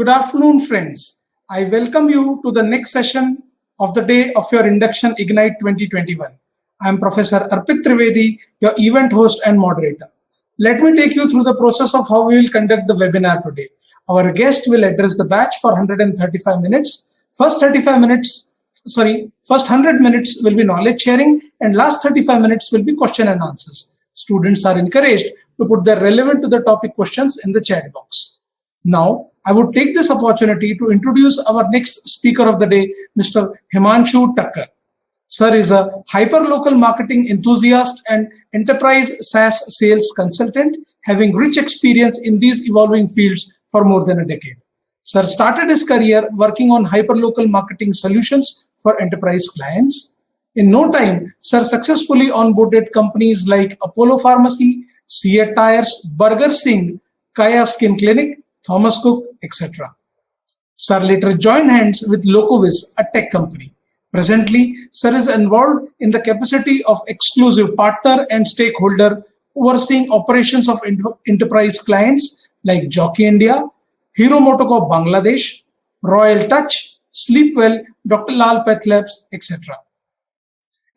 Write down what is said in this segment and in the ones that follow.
Good afternoon, friends. I welcome you to the next session of the day of your Induction Ignite 2021. I am Professor Arpit Trivedi, your event host and moderator. Let me take you through the process of how we will conduct the webinar today. Our guest will address the batch for 135 minutes. First 100 minutes will be knowledge sharing, and last 35 minutes will be question and answers. Students are encouraged to put their relevant to the topic questions in the chat box. Now, I would take this opportunity to introduce our next speaker of the day, Mr. Himanshu Takkar. Sir is a hyperlocal marketing enthusiast and enterprise SaaS sales consultant, having rich experience in these evolving fields for more than a decade. Sir started his career working on hyperlocal marketing solutions for enterprise clients. In no time, Sir successfully onboarded companies like Apollo Pharmacy, Seat Tires, Burger Singh, Kaya Skin Clinic, Thomas Cook, etc. Sir later joined hands with Locovis, a tech company. Presently, Sir is involved in the capacity of exclusive partner and stakeholder overseeing operations of enterprise clients like Jockey India, Hero Motocorp Bangladesh, Royal Touch, Sleepwell, Dr. Lal Path Labs, etc.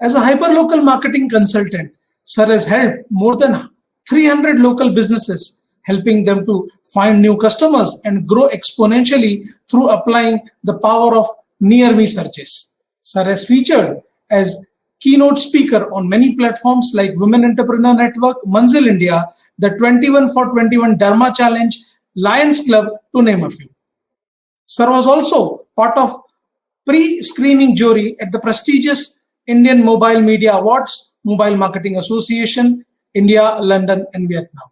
As a hyperlocal marketing consultant, Sir has helped more than 300 local businesses, helping them to find new customers and grow exponentially through applying the power of near-me searches. Sir has featured as keynote speaker on many platforms like Women Entrepreneur Network, Manzil India, the 21 for 21 Dharma Challenge, Lions Club, to name a few. Sir was also part of pre-screening jury at the prestigious Indian Mobile Media Awards, Mobile Marketing Association, India, London, and Vietnam.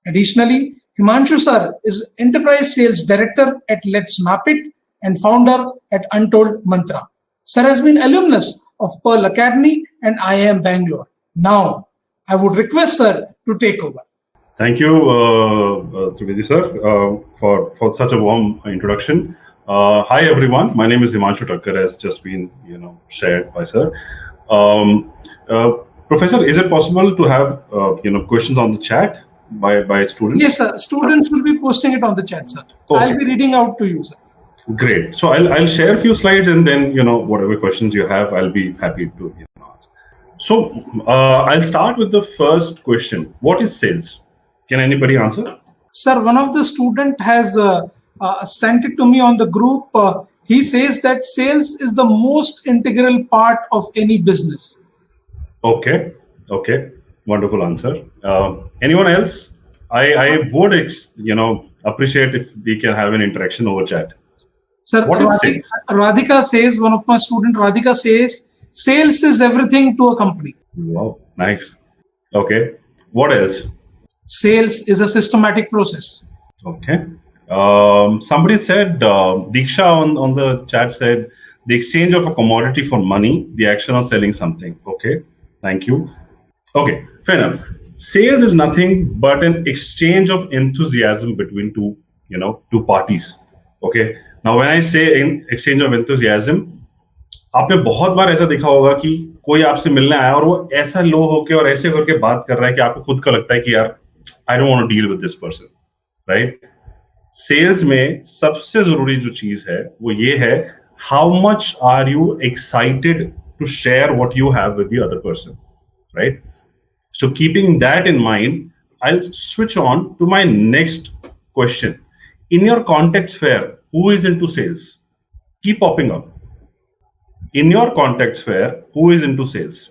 Additionally, Himanshu Sir is Enterprise Sales Director at Let's Map It and founder at Untold Mantra. Sir has been alumnus of Pearl Academy and IIM Bangalore. Now, I would request Sir to take over. Thank you, Trivedi Sir, for such a warm introduction. Hi everyone, my name is Himanshu Takkar, as just been shared by Sir. Professor, is it possible to have questions on the chat by students? Yes, sir. Students will be posting it on the chat, sir. Okay. I'll be reading out to you, sir. Great. So I'll share a few slides, and then whatever questions you have, I'll be happy to ask. So I'll start with the first question. What is sales? Can anybody answer? Sir, one of the student has sent it to me on the group. He says that sales is the most integral part of any business. Okay. Wonderful answer. Anyone else? I would appreciate if we can have an interaction over chat. Sir, Radhika says, one of my students, Radhika says, sales is everything to a company. Wow, nice. Okay. What else? Sales is a systematic process. Okay. Somebody said, Diksha on the chat said, the exchange of a commodity for money, the action of selling something. Okay. Thank you. Okay, fair enough. Sales is nothing but an exchange of enthusiasm between two parties. Okay. Now, when I say in exchange of enthusiasm, आपने बहुत बार ऐसा देखा होगा कि कोई आपसे मिलने आया और वो ऐसा लो होके और ऐसे करके बात कर रहा है कि आपको खुद का लगता है कि यार I don't want to deal with this person, right? Sales में सबसे जरूरी जो चीज है वो ये है, how much are you excited to share what you have with the other person, right? So keeping that in mind, I'll switch on to my next question. In your contact sphere, who is into sales? Keep popping up. In your contact sphere, who is into sales?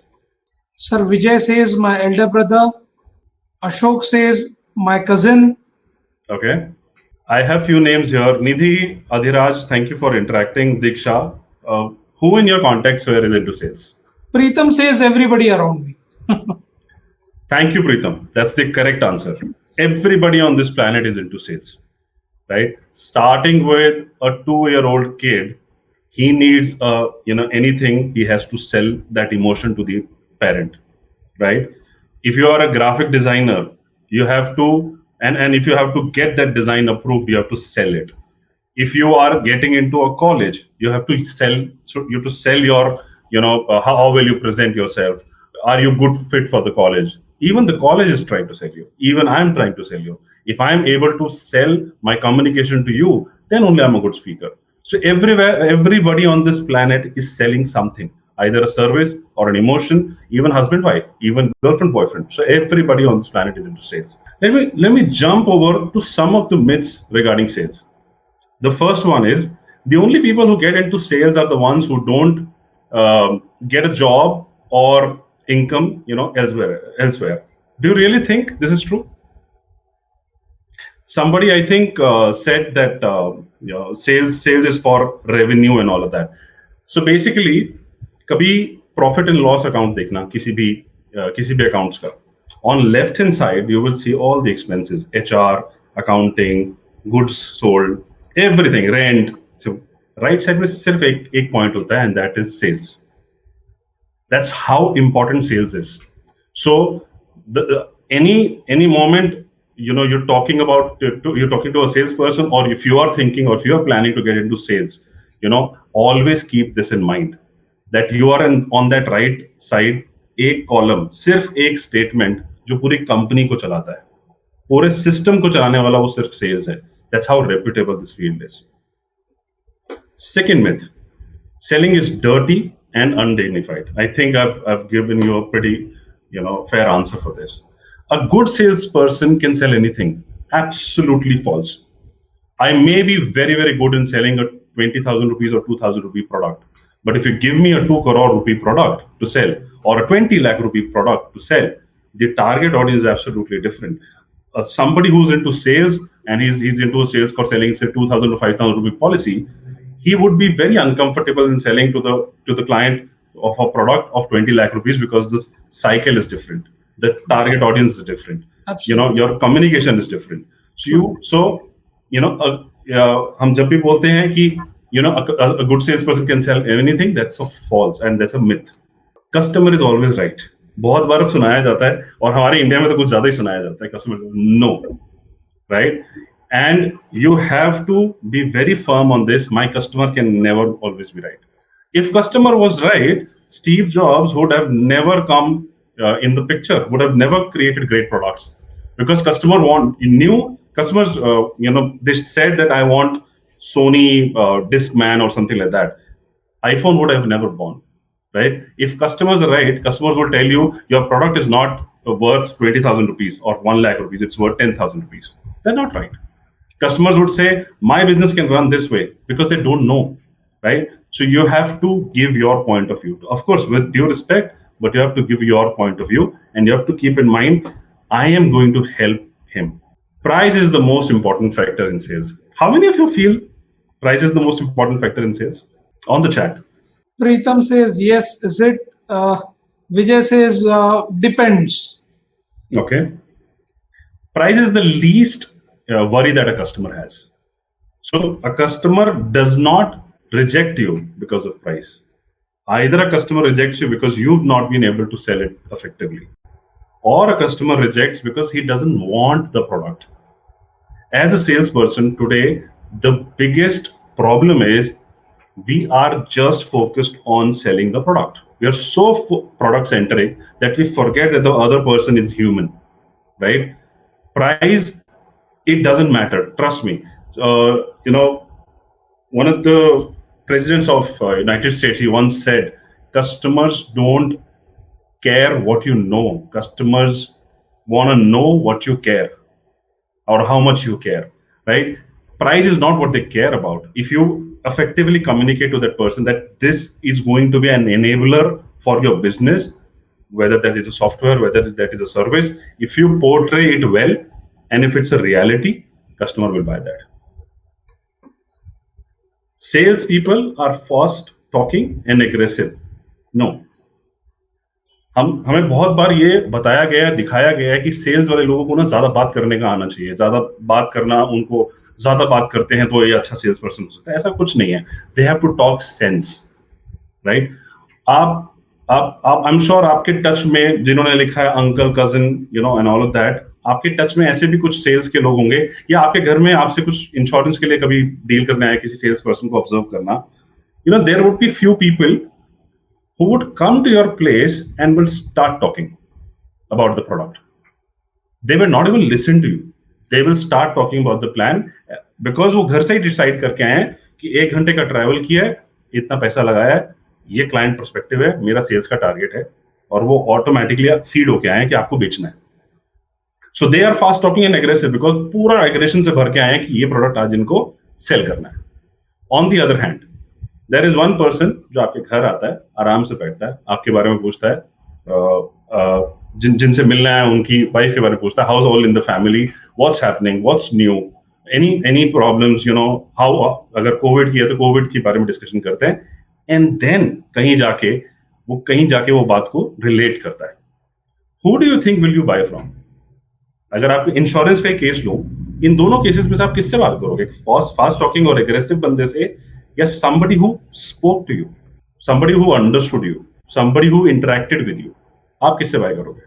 Sir, Vijay says my elder brother. Ashok says my cousin. Okay. I have few names here. Nidhi, Adhiraj, thank you for interacting. Diksha, who in your contact sphere is into sales? Preetham says everybody around me. Thank you, Preetham. That's the correct answer. Everybody on this planet is into sales, right? Starting with a 2-year-old kid, he needs anything, he has to sell that emotion to the parent, right? If you are a graphic designer, you have to, and if you have to get that design approved, you have to sell it. If you are getting into a college, you have to sell. So you have to sell your, how will you present yourself? Are you good fit for the college? Even the college is trying to sell you. Even I'm trying to sell you. If I'm able to sell my communication to you, then only I'm a good speaker. So everywhere, everybody on this planet is selling something, either a service or an emotion, even husband, wife, even girlfriend, boyfriend. So everybody on this planet is into sales. Let me jump over to some of the myths regarding sales. The first one is the only people who get into sales are the ones who don't get a job or income, elsewhere. Do you really think this is true? Somebody, I think, said that sales is for revenue and all of that. So basically, कभी profit and loss account देखना किसी भी accounts का. On left hand side, you will see all the expenses: HR, accounting, goods sold, everything, rent. So right side में सिर्फ एक point होता है, and that is sales. That's how important sales is. So any moment you're talking to a salesperson, or if you are thinking, or if you are planning to get into sales, always keep this in mind, that you are on that right side. एक column, सिर्फ एक statement जो पूरी company को चलाता है, पूरे system को चलाने वाला वो सिर्फ सेल्स है. That's how reputable this field is. Second myth, selling is dirty and undignified. I think I've given you a pretty fair answer for this. A good salesperson can sell anything. Absolutely false. I may be very, very good in selling a 20,000 rupees or 2,000 rupee product. But if you give me a 2 crore rupee product to sell, or a 20 lakh rupee product to sell, the target audience is absolutely different. Somebody who's into sales and he's into sales for selling, say, 2,000 to 5,000 rupee policy, he would be very uncomfortable in selling to the client of a product of 20 lakh rupees, because this cycle is different. The target audience is different. Absolutely. Your communication is different. हम जब भी बोलते हैं कि a good salesperson can sell anything, that's a false and that's a myth. Customer is always right. बहुत बार सुनाया जाता है, और हमारे इंडिया में तो कुछ ज्यादा ही सुनाया जाता है. Customer, no, right? And you have to be very firm on this. My customer can never always be right. If customer was right, Steve Jobs would have never come in the picture, would have never created great products, because customers, they said that I want Sony Discman or something like that. iPhone would have never born, right? If customers are right, customers will tell you your product is not worth 20,000 rupees or 1 lakh rupees, it's worth 10,000 rupees. They're not right. Customers would say, my business can run this way, because they don't know, right? So you have to give your point of view. Of course, with due respect, but you have to give your point of view, and you have to keep in mind, I am going to help him. Price is the most important factor in sales. How many of you feel price is the most important factor in sales? On the chat. Preetham says yes. Is it? Vijay says depends. Okay. Price is the least worry that a customer has. So a customer does not reject you because of price. Either a customer rejects you because you've not been able to sell it effectively, or a customer rejects because he doesn't want the product. As a salesperson today, the biggest problem is we are just focused on selling the product. We are so product centric that we forget that the other person is human, right? Price, it doesn't matter. Trust me. One of the presidents of United States, he once said, customers don't care what you know. Customers want to know what you care, or how much you care, right? Price is not what they care about. If you effectively communicate to that person that this is going to be an enabler for your business, whether that is a software, whether that is a service, if you portray it well, and if it's a reality, customer will buy that. Sales people are fast talking and aggressive. No. हमें बहुत बार ये बताया गया, दिखाया गया है कि sales वाले लोगों को ना ज्यादा बात करने का आना चाहिए, ज्यादा बात करना, उनको ज्यादा बात करते हैं तो ये अच्छा सेल्स पर्सन हो सकता है. ऐसा कुछ नहीं है. They have to talk sense, right? आप आई एम श्योर आपके टच में जिन्होंने लिखा है uncle, cousin, and all of that, आपके टच में ऐसे भी कुछ सेल्स के लोग होंगे, या आपके घर में आपसे कुछ इंश्योरेंस के लिए कभी डील करने आए किसी सेल्स पर्सन को ऑब्जर्व करना. There would be few people who would come to your place and will start talking about the product. They will not even listen to you. They will start talking about the plan. Because वो घर से ही decide करके आए हैं कि 1 घंटे का travel किया है, इतना पैसा लगाया है, ये क्लाइंट पर्सपेक्टिव है, मेरा सेल्स का टारगेट है, और वो ऑटोमेटिकली फीड होके आए हैं कि आपको बेचना है. So they are fast talking and aggressive because पूरा एग्रेशन से भर के आए हैं कि ये प्रोडक्ट आज इनको सेल करना है. On the other hand there is one person जो आपके घर आता है, आराम से बैठता है, आपके बारे में पूछता है, जिनसे मिलना है उनकी वाइफ के बारे में पूछता है, house all in the family, what's happening, what's new, any problems, you know how, अगर कोविड की है तो कोविड के बारे में डिस्कशन करते हैं. एंड देन कहीं जाके वो बात को रिलेट करता है. Who do you think will you buy from? अगर आप इंश्योरेंस का केस लो, इन दोनों केसेस में से आप किससे बात करोगे? फास्ट टॉकिंग और एग्रेसिव बंदे से, या somebody who spoke to you, somebody who understood you, somebody who interacted with you? आप किससे बाय करोगे?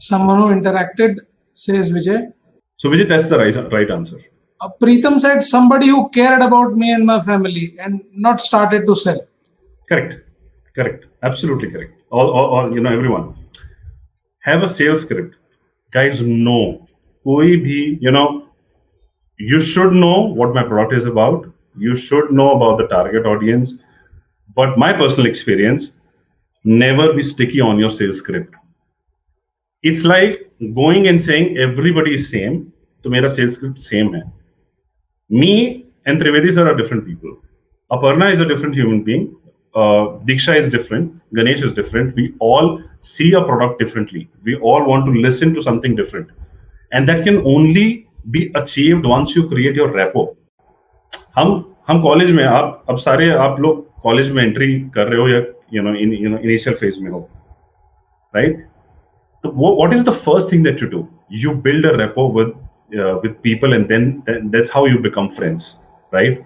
Someone who interacted, says Vijay. So Vijay, that's the right answer. Preetham said somebody who cared about me and my family and not started to sell. Correct, absolutely correct. All you know, everyone have a sales script, guys. No, कोई भी, you know, you should know what my product is about. You should know about the target audience. But my personal experience, never be sticky on your sales script. It's like going and saying everybody is same, so mera sales script same hai. Me and Trivedi sir are different people. Aparna is a different human being. Diksha is different. Ganesh is different. We all see a product differently. We all want to listen to something different. And that can only be achieved once you create your rapport. हम college में, अब सारे आप लोग college में entry कर रहे हो या इनिशियल फेज में हो, राइट? तो what is the first thing that you do? You build a rapport with people and then that's how you become friends, right?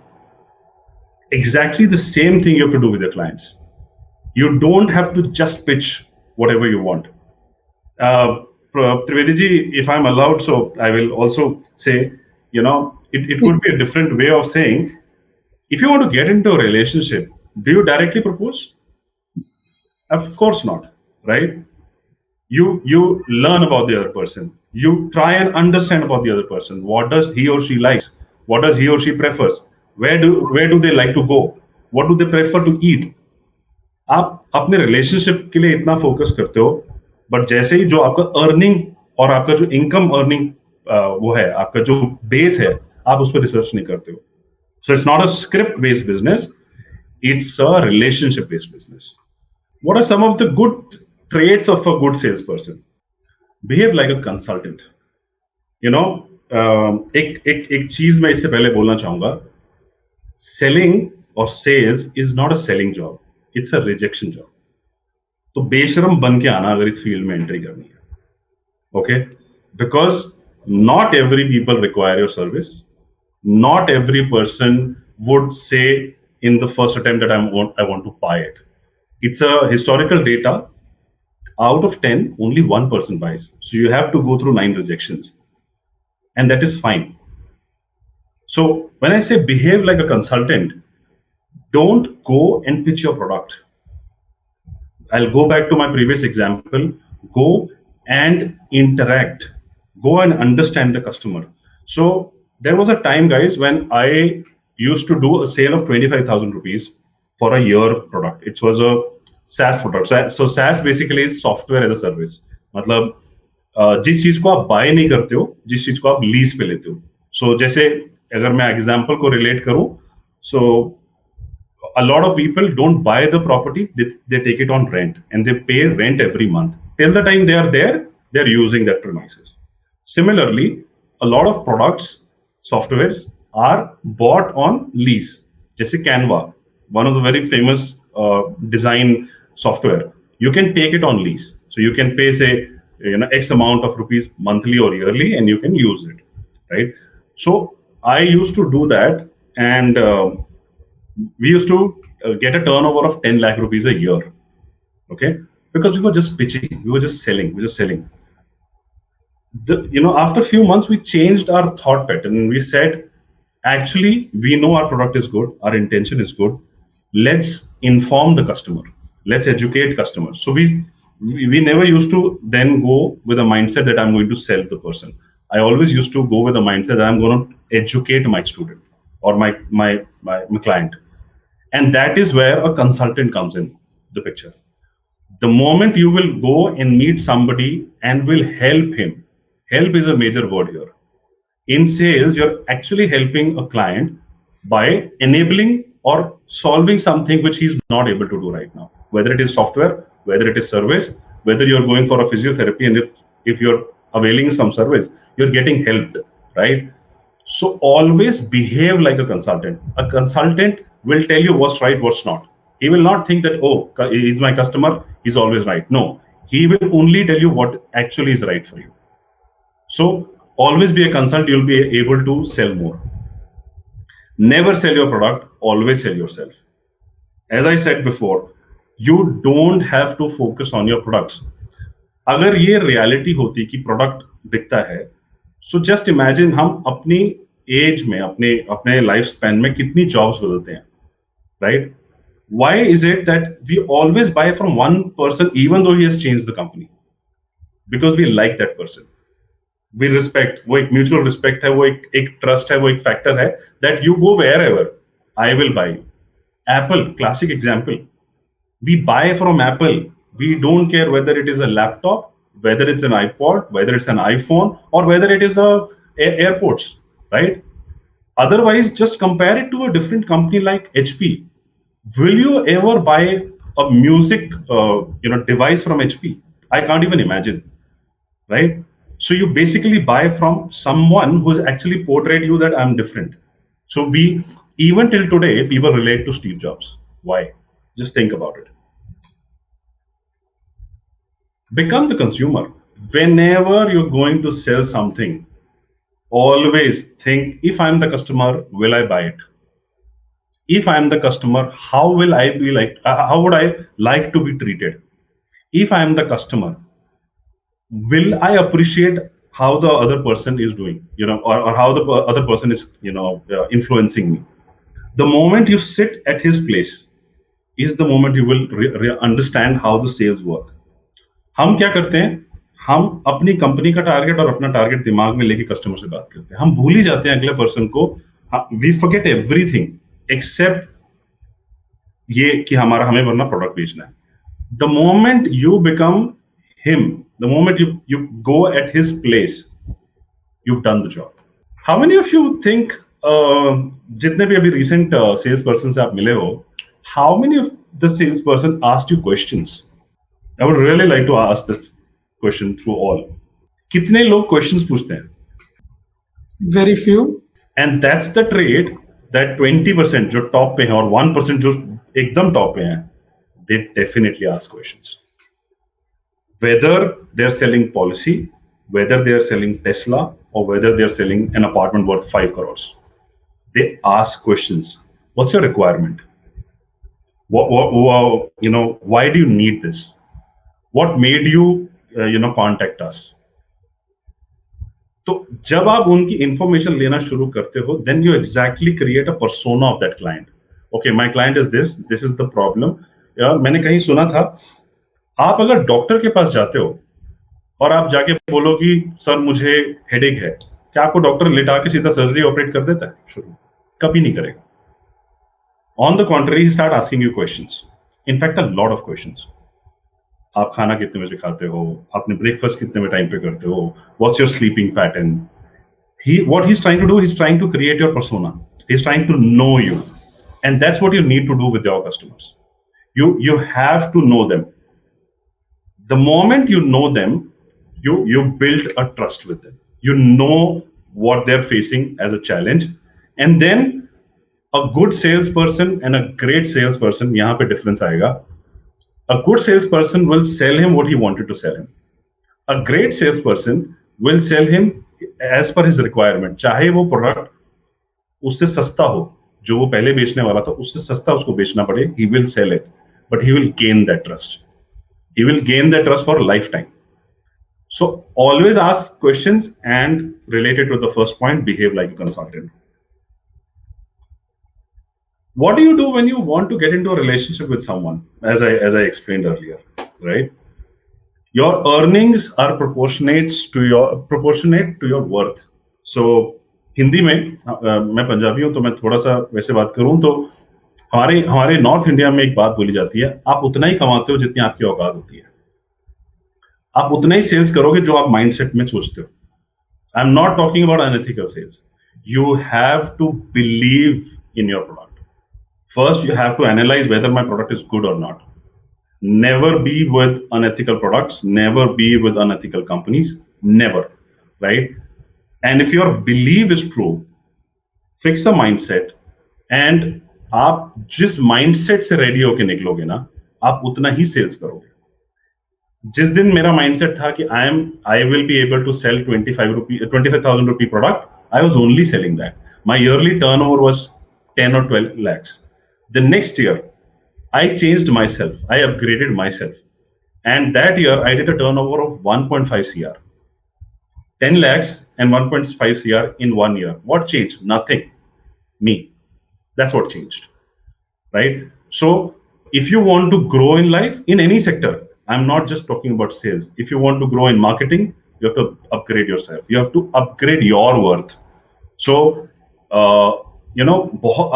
Exactly the same thing you have to do with your clients. You don't have to just pitch whatever you want. Trivedi ji, if I'm allowed, so I will also say, it could be a different way of saying, if you want to get into a relationship, do you directly propose? Of course not, right? You learn about the other person. You try and understand about the other person. What does he or she likes? What does he or she prefers? Where do they like to go? What do they prefer to eat? आप अपने relationship के लिए इतना focus करते हो, but जैसे ही जो आपका अर्निंग और आपका जो इनकम अर्निंग वो है, आपका जो बेस है, आप उस पर रिसर्च नहीं करते हो. So it's not a script-based business, it's a relationship-based business. What are some of the good traits of a good salesperson? Behave like a consultant. एक चीज मैं इससे पहले बोलना चाहूंगा, selling or sales is not a selling job, it's a rejection job. तो बेशरम बन के आना अगर इस फील्ड में एंट्री करनी है, okay? Because not every people require your service. Not every person would say in the first attempt that I want to buy it. It's a historical data. Out of 10, only one person buys. So you have to go through 9 rejections. And that is fine. So when I say behave like a consultant, don't go and pitch your product. I'll go back to my previous example. Go and interact. Go and understand the customer. So there was a time, guys, when I used to do a sale of 25,000 rupees for a year product. It was a SaaS product. So SaaS basically is software as a service. मतलब जिस चीज को आप bye नहीं करते हो, जिस चीज को आप लीज पे लेते हो. So जैसे अगर मैं एग्जांपल को रिलेट करूं, so a lot of people don't buy the property, they take it on rent and they pay rent every month. Till the time they are there, they're using that premises. Similarly, a lot of products, softwares are bought on lease. Jesse Canva, one of the very famous design software, you can take it on lease. So you can pay, say, X amount of rupees monthly or yearly, and you can use it, right? So I used to do that, and we used to get a turnover of 10 lakh rupees a year, okay? Because we were just pitching, we were just selling, after a few months, we changed our thought pattern and we said, actually, we know our product is good, our intention is good. Let's inform the customer. Let's educate customers. So we never used to then go with a mindset that I'm going to sell the person. I always used to go with a mindset that I'm going to educate my student. or my client. And that is where a consultant comes in the picture. The moment you will go and meet somebody and will help him, help is a major word here. In sales, you're actually helping a client by enabling or solving something which he's not able to do right now, whether it is software, whether it is service, whether you're going for a physiotherapy, and if you're availing some service, you're getting helped, right? So always behave like a consultant. A consultant will tell you what's right, what's not. He will not think that, oh, he's my customer, he's always right. No, he will only tell you what actually is right for you. So always be a consultant, you'll be able to sell more. Never sell your product, always sell yourself. As I said before, you don't have to focus on your products. अगर ये reality होती कि product बिकता है, so just imagine हम अपनी as में अपने लाइफ स्पैन में कितनी जॉब्स बदलते हैं, right? Why is it that we always buy from one person even though he has changed the company? Because we like that person. We respect, वो एक mutual respect है, वो एक trust है, वो एक factor है that you go wherever, I will buy you. Apple, classic example. We buy from Apple. We don't care whether it is a laptop, whether it's an iPod, whether it's an iPhone, or whether it is AirPods, right? Otherwise, just compare it to a different company like HP. Will you ever buy a music device from HP? I can't even imagine, right? So you basically buy from someone who's actually portrayed you that I'm different. So we, even till today, people relate to Steve Jobs. Why? Just think about it. Become the consumer. Whenever you're going to sell something, always think, if I'm the customer, will I buy it? If I'm the customer, how will I be like, how would I like to be treated? If I'm the customer, will I appreciate how the other person is doing, or how the other person is, influencing me? The moment you sit at his place is the moment you will understand how the sales work. हम क्या करते हैं, हम अपनी company का target और अपना target दिमाग में लेके कस्टमर से बात करते हैं, हम भूल ही जाते हैं अगले पर्सन को. वी फॉरगेट एवरीथिंग एक्सेप्ट ये कि हमें वरना प्रोडक्ट बेचना है. The moment you become him, the moment you go at his place, you've done the job. How many of you think, जितने भी अभी recent sales person से आप मिले हो, how many of the sales person asked you questions? I would really like to ask this question through all. कितने लोग questions पूछते हैं? Very few. And that's the trait that 20% जो top पे हैं और 1% जो एकदम top पे हैं, they definitely ask questions. Whether they're selling policy, whether they're selling Tesla, or whether they're selling an apartment worth 5 crores, they ask questions. What's your requirement? Why do you need this? What made you, contact us? तो जब आप उनकी information लेना शुरू करते हो, then you exactly create a persona of that client. Okay, my client is this is the problem. मैंने कहीं सुना था, आप अगर डॉक्टर के पास जाते हो और आप जाके बोलो कि सर मुझे हेडेक है, क्या आपको डॉक्टर लिटा के सीधा सर्जरी ऑपरेट कर देता है? शुरू कभी नहीं करेगा. On the contrary, he start asking you questions. In fact, a lot of questions. आप खाना कितने बजे खाते हो, आपने ब्रेकफास्ट कितने टाइम पे करते हो, what's your sleeping pattern. What he's trying to do, he's trying to create your persona. He's trying to know you, and that's what you need to do with your customers. You have to know them. The moment you know them, you build a trust with them. You know what they're facing as a challenge, and then a good salesperson and a great salesperson, यहाँ पे difference आएगा. A good salesperson will sell him what he wanted to sell him. A great salesperson will sell him as per his requirement. चाहे वो product उससे सस्ता हो, जो वो पहले बेचने वाला था उससे सस्ता उसको बेचना पड़े, he will sell it, but he will gain that trust. He will gain that trust for a lifetime. So always ask questions, and related to the first point, behave like a consultant. What do you do when you want to get into a relationship with someone? As I explained earlier, right? Your earnings are proportionate to your worth. So Hindi में मैं पंजाबी हूं तो मैं थोड़ा सा वैसे बात करूं तो हमारे नॉर्थ इंडिया में एक बात बोली जाती है, आप उतना ही कमाते हो जितनी आपकी औकात होती है, आप उतना ही सेल्स करोगे जो आप माइंडसेट में सोचते हो. I am not talking about unethical sales. You have to believe in your product. First, you have to analyze whether my product is good or not. Never be with unethical products. Never be with unethical companies. Never, right? And if your belief is true, fix the mindset. And आप जिस mindset से ready होके निकलोगे ना, आप उतना ही sales करोगे. जिस दिन मेरा mindset था कि I will be able to sell 25,000 rupee product, I was only selling that. My yearly turnover was 10 or 12 lakhs. The next year, I changed myself. I upgraded myself. And that year, I did a turnover of 1.5 CR. 10 lakhs and 1.5 CR in 1 year. What changed? Nothing. Me. That's what changed. Right? So, if you want to grow in life, in any sector, I'm not just talking about sales. If you want to grow in marketing, you have to upgrade yourself. You have to upgrade your worth. So,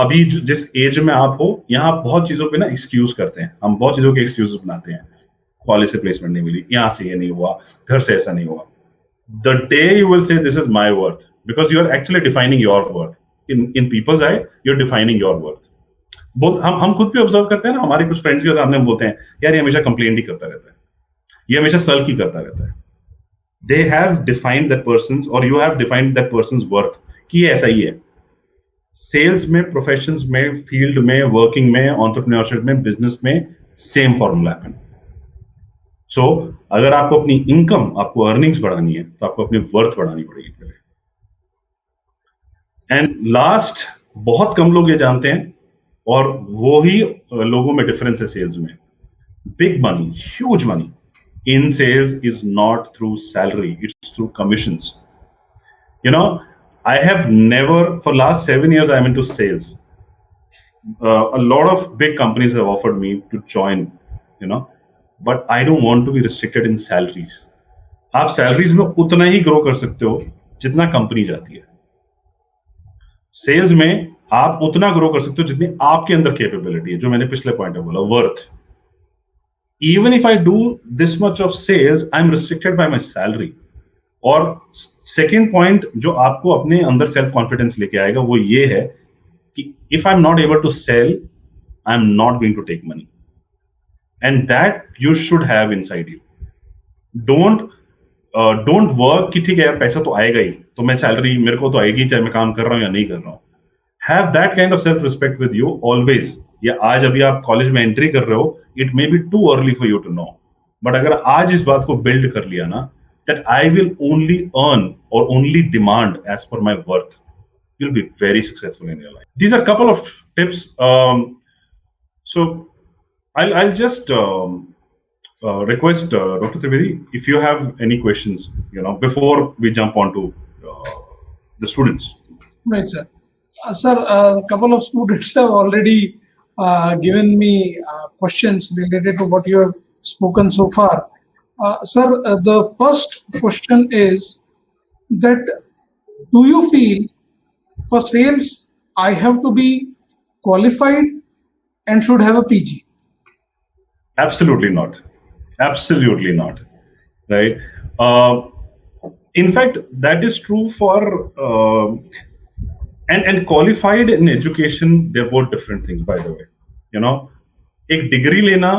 अभी जिस as में आप हो, यहाँ आप बहुत चीजों पे ना एक्सक्यूज करते हैं. हम बहुत चीजों के एक्सक्यूज बनाते हैं. कॉलेज से प्लेसमेंट नहीं मिली, यहाँ से ये नहीं हुआ, घर से ऐसा नहीं हुआ. The day you will say this is my worth, because you are actually defining your worth. In people's eye you are defining your worth. बहुत हम खुद भी ऑब्जर्व करते हैं ना, हमारे कुछ फ्रेंड्स के सामने हम बोलते हैं, यार ये हमेशा कंप्लेंट ही करता रहता है, ये हमेशा सल की करता रहता है. They have defined that persons, और you have defined that persons worth कि ये ऐसा ही है. सेल्स में, प्रोफेशंस में, फील्ड में, वर्किंग में, एंटरप्रेन्योरशिप में, बिजनेस में सेम फॉर्मूला है. सो अगर आपको अपनी इनकम, आपको अर्निंग्स बढ़ानी है, तो आपको अपनी वर्थ बढ़ानी पड़ेगी पहले. एंड लास्ट, बहुत कम लोग ये जानते हैं, और वो ही लोगों में डिफरेंस है सेल्स में. Big money, huge money in sales is not through salary, it's through commissions. I have never, for last 7 years I'm into sales. A lot of big companies have offered me to join, but I don't want to be restricted in salaries. आप salaries में उतना ही grow कर सकते हो जितना company जाती है. Sales में आप उतना ग्रो कर सकते हो जितनी आपके अंदर कैपेबिलिटी है, जो मैंने पिछले पॉइंट में बोला, worth. Even if I do this much of sales, I'm restricted by my salary. और सेकेंड पॉइंट जो आपको अपने अंदर सेल्फ कॉन्फिडेंस लेके आएगा वो ये है कि if I am not able to sell, I am not going to take money. And that you should have inside you. Don't work कि ठीक है यार पैसा तो आएगा ही, तो मैं सैलरी मेरे को तो आएगी चाहे मैं काम कर रहा हूं या नहीं कर रहा हूं. Have that kind of self respect with you always. या आज अभी आप कॉलेज में एंट्री कर रहे हो, it may be too early for you to know, but अगर आज इस बात को बिल्ड कर लिया ना, that I will only earn or only demand as per my worth, you'll be very successful in your life. These are a couple of tips. So I'll just request Dr. Trivedi, if you have any questions, before we jump on to the students. Right, sir. Sir, a couple of students have already given me questions related to what you have spoken so far. Sir, the first question is that do you feel for sales I have to be qualified and should have a PG? Absolutely not. Absolutely not. Right. In fact, that is true for and qualified in education. They're both different things, by the way. एक degree लेना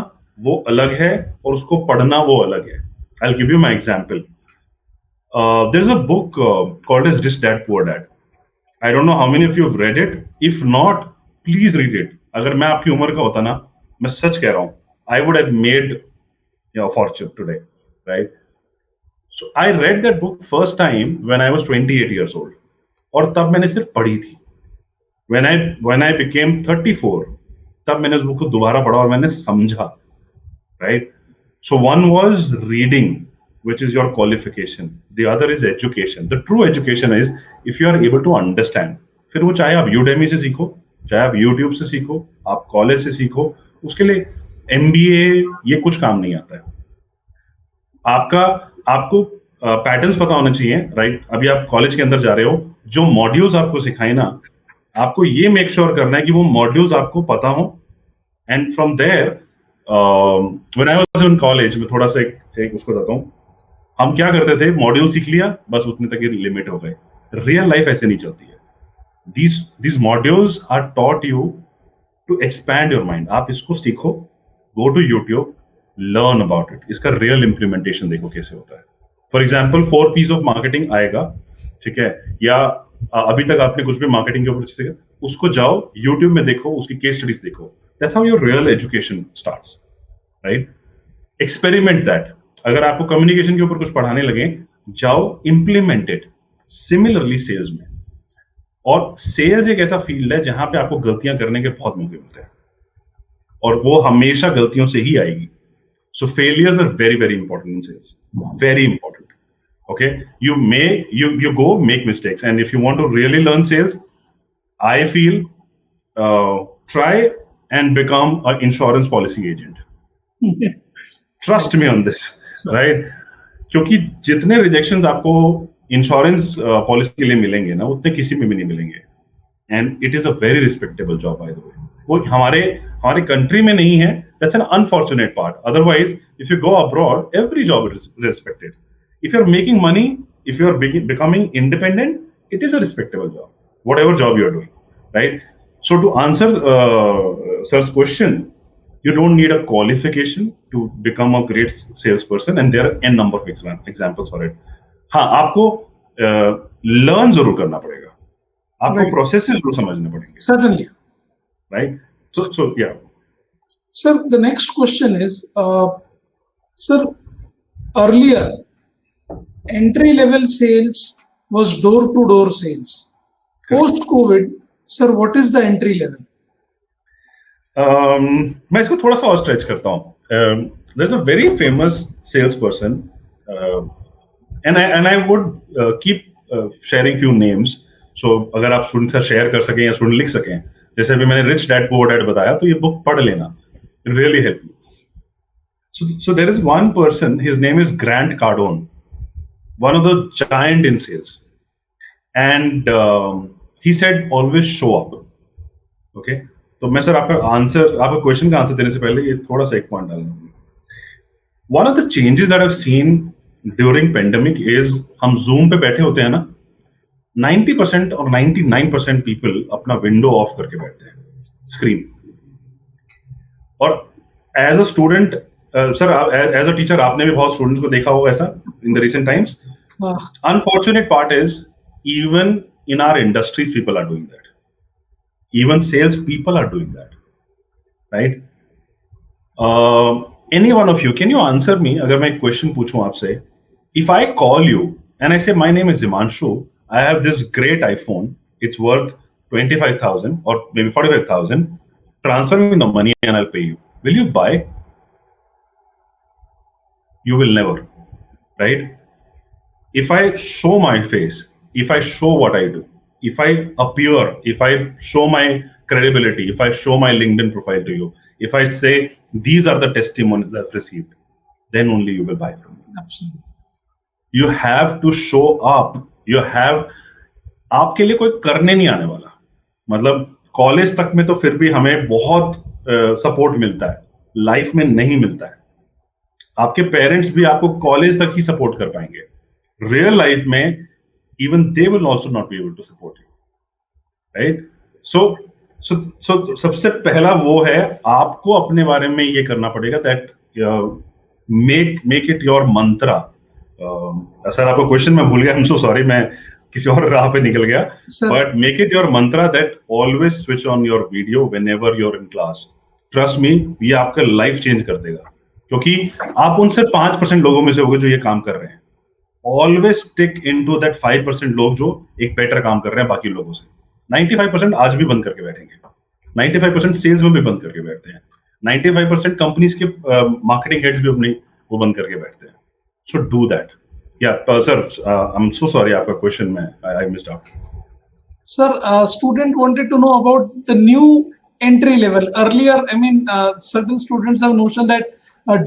वो अलग है और उसको पढ़ना वो अलग है. I'll give you my example. There's a book called as Rich Dad Poor Dad. I don't know how many of you have read it. If not, please read it. अगर मैं आपकी उम्र का होता ना, मैं सच कह रहा हूँ, I would have made a fortune today, right? So I read that book first time when I was 28 years old. और तब मैंने सिर्फ पढ़ी थी. When I became 34, तब मैंने उस बुक को दोबारा पढ़ा और मैंने समझा. Right? So one was reading, which is your qualification. The other is education. The true education is if you are able to understand. फिर वो चाहे आप Udemy से सीखो, चाहे आप YouTube से सीखो, आप कॉलेज से सीखो, उसके लिए MBA ये कुछ काम नहीं आता है. आपको पैटर्न्स पता होने चाहिए, राइट? अभी आप कॉलेज के अंदर जा रहे हो, जो मॉड्यूल्स आपको सिखाए ना, आपको ये मेक श्योर करना है कि वो मॉड्यूल्स आपको पता हो. And from there, when I was in college, मैं थोड़ा सा एक उसको बताता हूँ. हम क्या करते थे, मॉड्यूल सीख लिया, बस उतने तक ही लिमिट हो गए. रियल लाइफ ऐसे नहीं चलती है. these modules are taught you to expand your mind. आप इसको सीखो, go to YouTube, learn about it. इसका real implementation देखो कैसे होता है. For example, 4 P's of marketing आएगा, ठीक है? या अभी तक आपने कुछ भी मार्केटिंग के ऊपर सीखा, उसको जाओ YouTube में देखो, उसकी केस स्टडीज देखो. That's how your real education starts, right? Experiment that. अगर आपको कम्युनिकेशन के ऊपर कुछ पढ़ाने लगे, जाओ implement it. Similarly सेल्स में. और सेल्स एक ऐसा फील्ड है जहां पे आपको गलतियां करने के बहुत मौके मिलते हैं, और वो हमेशा गलतियों से ही आएगी. So failures are very very important in sales, very important. Okay, you go make mistakes, and if you want to really learn sales, I feel try and become an insurance policy agent. Trust me on this, right? क्योंकि जितने rejections आपको insurance policy के लिए मिलेंगे ना, उतने किसी में भी नहीं मिलेंगे. And it is a very respectable job, by the way. वो हमारे कंट्री में नहीं है. That's an unfortunate part. Otherwise if you go abroad, every job is respected. If you are making money, if you are becoming independent, it is a respectable job, whatever job you are doing, right? So to answer sir's question, you don't need a qualification to become a great salesperson, and there are n number of examples for it. हाँ, आपको learn जरूर करना पड़ेगा, आपको process जरूर समझने पड़ेंगे. Certainly. Right? So yeah. Sir, the next question is, sir, earlier entry-level sales was door-to-door sales. Post-COVID, sir, what is the entry level? मैं इसको थोड़ा सा और स्ट्रेच करता हूँ. There's a very famous salesperson, and I would keep sharing few names. So अगर आप student से शेयर कर सकें या स्टूडेंट लिख सकें, जैसे अभी मैंने रिच डैड पुअर डैड बताया, तो ये बुक पढ़ लेना, it really help you. So there is one person, his name is Grant Cardone, one of the giant in sales, and he said always show up. Okay, तो मैं sir आपका question का answer देने से पहले ये थोड़ा सा एक पॉइंट डालना. One of the changes that I have seen during pandemic is, हम जूम पे बैठे होते हैं ना, 90% और 99% पीपल अपना विंडो ऑफ करके बैठते हैं, स्क्रीन. और as a student, sir as a teacher आपने भी बहुत स्टूडेंट्स को देखा होगा ऐसा in the recent times. Unfortunate part is, even in our industries people are doing that. Even sales people are doing that, right? Any one of you, can you answer me? अगर मैं एक question पूछूं आपसे, if I call you and I say my name is Himanshu, I have this great iPhone, it's worth 25,000 or maybe 45,000. Transfer me the money and I'll pay you. Will you buy? You will never, right? If I show my face, if I show what I do, if I appear, if I show my credibility, if I show my LinkedIn profile to you, if I say these are the testimonies I've received, then only you will buy from me. Absolutely. You have to show up. You have, आपके लिए कोई करने नहीं आने वाला. मतलब college तक में तो फिर भी हमें बहुत सपोर्ट मिलता है, लाइफ में नहीं मिलता है. आपके पेरेंट्स भी आपको कॉलेज तक ही सपोर्ट कर पाएंगे. रियल लाइफ में even they will also not be able to support you, right? So सबसे पहला वो है, आपको अपने बारे में ये करना पड़ेगा that make it your mantra. Sir आपका क्वेश्चन मैं भूल गया, I'm so sorry, मैं किसी और राह पे निकल गया. But make it your mantra that always switch on your video whenever you're in class. Trust me, ये आपका लाइफ चेंज कर देगा, क्योंकि आप उनसे 5% लोगों में से होगे जो ये काम कर रहे हैं. Always stick into that 5% लोग जो एक बेटर काम कर रहे हैं बाकी लोगों से. 95% आज भी बंद करके बैठेंगे, 95% सेल्स में भी बंद करके बैठते हैं, 95% कंपनीज के मार्केटिंग हेड्स भी अपनी वो बंद करके बैठते हैं. So do that. Yeah sir, I am so sorry, आपका क्वेश्चन में I missed out. Sir, student wanted to know about the new entry level. Earlier, I mean, certain students have notion that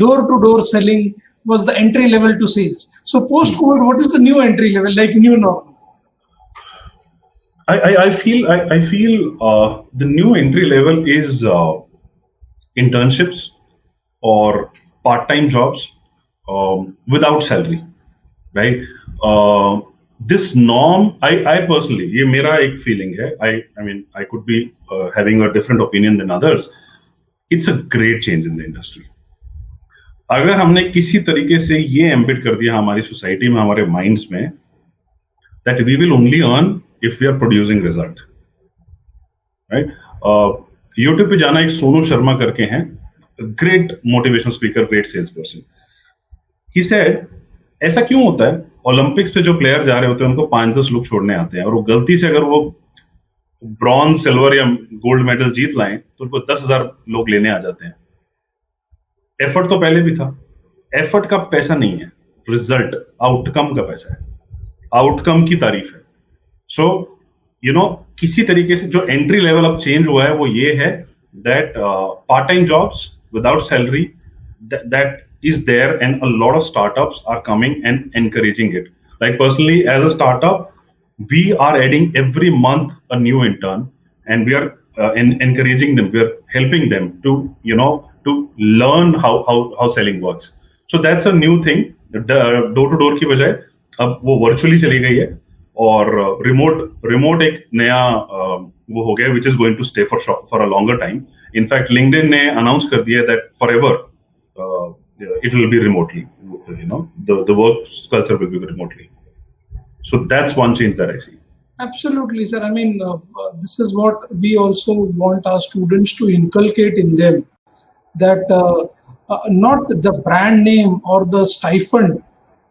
door-to-door selling was the entry level to sales. So post-COVID, what is the new entry level, like new normal? I feel the new entry level is internships or part-time jobs without salary, right? This norm, I personally, ये मेरा एक feeling है. I mean, I could be having a different opinion than others. It's a great change in the industry. अगर हमने किसी तरीके से ये एम्बेड कर दिया हमारी सोसाइटी में, हमारे माइंड्स में, that we will only earn if we are producing result, right? YouTube पे जाना, एक सोनू शर्मा करके हैं, great motivational speaker, great salesperson. He said, ऐसा क्यों होता है ओलंपिक्स पे जो प्लेयर जा रहे होते हैं उनको 5-10 लोग छोड़ने आते हैं, और वो गलती से अगर वो ब्रॉन्ज, सिल्वर या गोल्ड मेडल जीत लाएं तो उनको 10,000 लोग लेने आ जाते हैं. एफर्ट तो पहले भी था. एफर्ट का पैसा नहीं है, रिजल्ट, आउटकम का पैसा है, आउटकम की तारीफ है. सो किसी तरीके से जो एंट्री लेवल अब चेंज हुआ है वो ये है that part time jobs without salary, that is there, and a lot of startups are coming and encouraging it. Like personally, as a startup, we are adding every month a new intern, and we are encouraging them. We are helping them to to learn how selling works. So that's a new thing. Door to door की बजाय अब वो virtually चली गई है, और remote एक नया वो हो गया, which is going to stay for a longer time. In fact, LinkedIn ने announce कर दिया that forever it will be remotely. The work culture will be remotely. So that's one change that I see. Absolutely, sir. I mean, this is what we also want our students to inculcate in them, that not the brand name or the stipend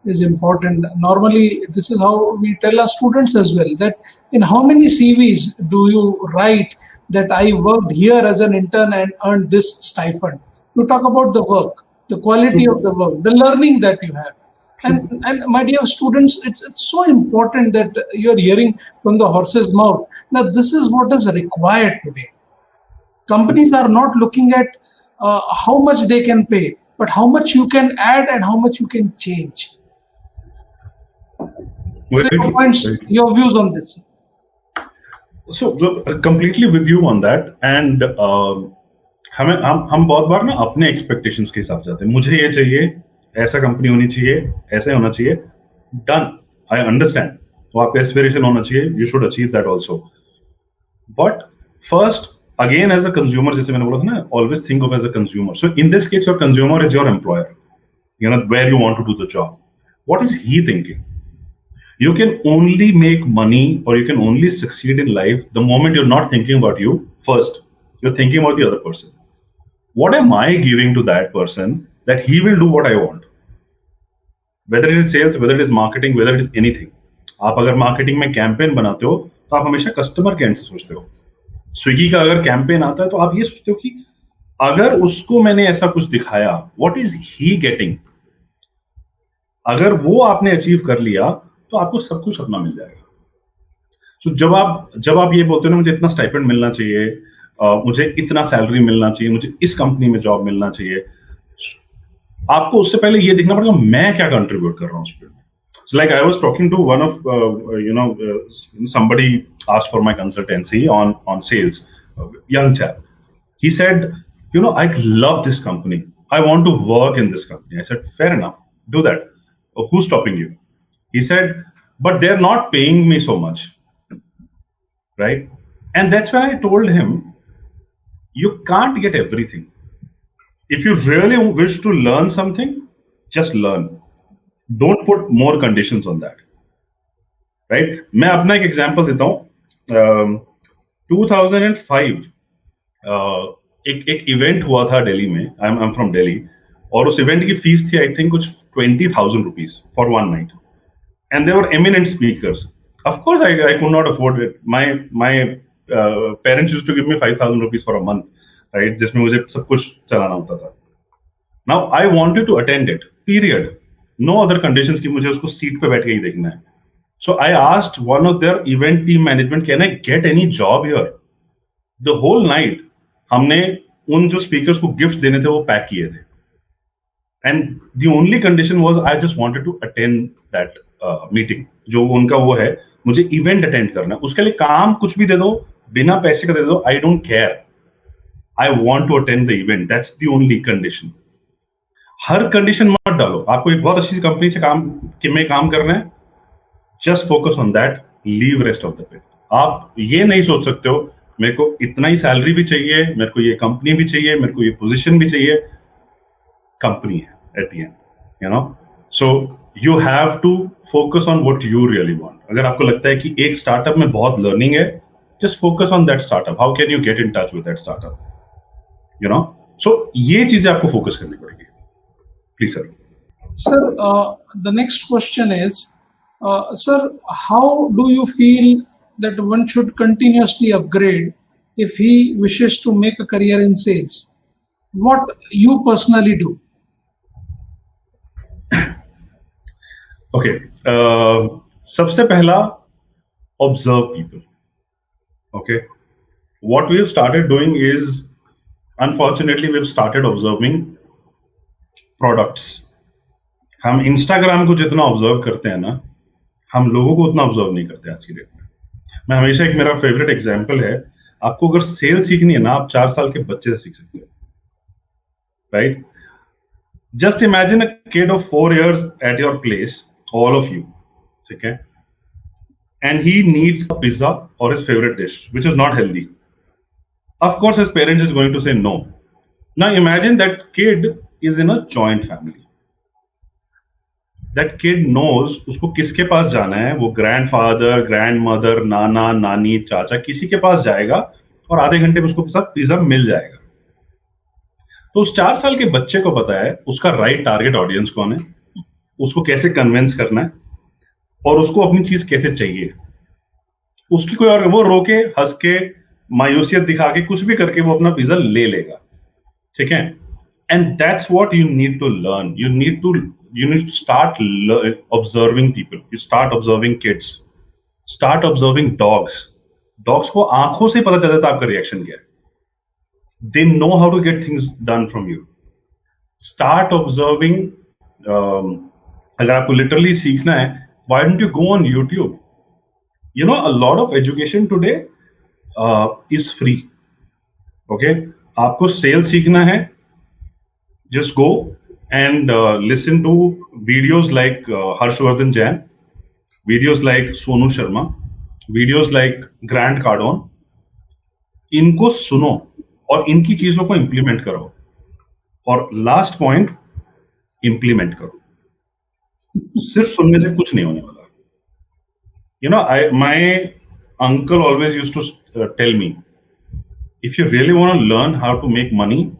is important. Normally, this is how we tell our students as well, that in how many CVs do you write that I worked here as an intern and earned this stipend? You talk about the work, the quality of the work, the learning that you have. And my dear students, it's so important that you're hearing from the horse's mouth that this is what is required today. Companies are not looking at how much they can pay, but how much you can add and how much you can change. So your points, your views on this. So completely with you on that. And हम बहुत बार ना अपने expectations के हिसाब से जाते हैं. मुझे ये चाहिए, ऐसा कंपनी होनी चाहिए, ऐसा होना चाहिए. Done, I understand. तो आपका एस्पिरेशन होना चाहिए, you should achieve that also. But first, again as a consumer, जैसे मैंने बोला था ना, always think of as a consumer. So in this case your consumer is your employer, where you want to do the job. What is he thinking? You can only make money, or you can only succeed in life the moment you're not thinking about you first. You're thinking about the other person. What am I giving to that person that he will do what I want? Whether it is sales, whether it is marketing, whether it is anything. आप अगर marketing में campaign बनाते हो तो आप हमेशा customer के and से सोचते हो. स्विगी का अगर कैंपेन आता है तो आप ये सोचते हो कि अगर उसको मैंने ऐसा कुछ दिखाया, what is he getting? अगर वो आपने अचीव कर लिया तो आपको सब कुछ अपना मिल जाएगा. So, जब आप ये बोलते हो ना, मुझे इतना स्टाइपेंड मिलना चाहिए, मुझे इतना सैलरी मिलना चाहिए, मुझे इस कंपनी में जॉब मिलना चाहिए, आपको उससे पहले ये देखना पड़ेगा मैं क्या कंट्रीब्यूट कर रहा हूँ उस फील्ड में. So like I was talking to one of somebody asked for my consultancy on sales, young chap. He said, I love this company, I want to work in this company. I said, fair enough, do that. Who's stopping you? He said, but they're not paying me so much, right? And that's why I told him, you can't get everything. If you really wish to learn something, just learn. Don't put more conditions on that, right? मैं अपना एक example देता हूँ. 2005 एक event हुआ था दिल्ली में. I'm from Delhi. और उस event की फीस थी I think कुछ 20,000 rupees for one night. And they were eminent speakers. Of course, I could not afford it. My parents used to give me 5,000 rupees for a month, right? जिसमें मुझे सब कुछ चलाना होता था. Now I wanted to attend it. Period. No other conditions कि मुझे उसको सीट पे बैठ के ही देखना है. So I asked one of their event team management, can I get any job here? The whole night हमने उन जो speakers को gifts देने थे वो पैक किए थे. And the only condition was I just wanted to attend that meeting. जो उनका वो है, मुझे इवेंट अटेंड करना है, उसके लिए काम कुछ भी दे दो, बिना पैसे का दे दो, I don't care, I want to attend the event, that's the only condition. हर कंडीशन मत डालो. आपको एक बहुत अच्छी कंपनी से काम करना है, just focus on that, leave rest of the pay. आप ये नहीं सोच सकते हो मेरे को इतना ही सैलरी भी चाहिए, मेरे को ये कंपनी भी चाहिए, मेरे को ये पोजीशन भी चाहिए. कंपनी है at the end, you know. So you have to focus on what you really want. अगर आपको लगता है कि एक स्टार्टअप में बहुत लर्निंग है, just focus on that startup. How can you get in touch with that startup, you know. So ये चीजें आपको फोकस करनी पड़ेगी. Please sir. Sir, the next question is, sir, how do you feel that one should continuously upgrade if he wishes to make a career in sales? What you personally do? Okay. सबसे पहला, observe people. Okay. What we have started doing is, unfortunately, we've started observing products. हम Instagram को जितना observe करते हैं ना, हम लोगों को उतना ऑब्जर्व नहीं करते आज की डेट में. मैं हमेशा, एक मेरा फेवरेट एग्जांपल है, आपको अगर सेल सीखनी है ना, आप 4 साल के बच्चे से सीख सकते हो, right. Just imagine a kid of 4 years at your place, all of you, ठीक है, and he needs a pizza or his favourite dish which is not healthy. Of course his parents is going to say no. Now imagine that kid is in a joint family. That kid knows उसको किसके पास जाना है. वो grandfather, grandmother, नाना, नानी, चाचा, किसी के पास जाएगा और आधे घंटे में उसको साथ पिज्जा मिल जाएगा. तो उस 4 साल के बच्चे को पता है उसका राइट टारगेट ऑडियंस कौन है, उसको कैसे कन्विंस करना है और उसको अपनी चीज कैसे चाहिए. उसकी कोई और, वो रोके, हंस के, मायूसियत दिखा के, कुछ भी करके वो अपना पिज्जा ले लेगा, ठीक है. And that's what you need to learn. You need to start observing people. You start observing kids. Start observing dogs. Dogs को आंखों से पता चल जाता है आपका रिएक्शन क्या है. They know how to get things done from you. Start observing. अगर आपको literally सीखना है, why don't you go on YouTube? You know, a lot of education today is free. Okay? आपको sales सीखना है, just go and listen to videos like Harshvardhan Jain, videos like Sonu Sharma, videos like Grant Cardone. इनको सुनो और इनकी चीजों को implement करो. और लास्ट पॉइंट, इंप्लीमेंट करो. सिर्फ सुनने से कुछ नहीं होने वाला. You know, my uncle always used to tell me, if you really want to learn how to make money,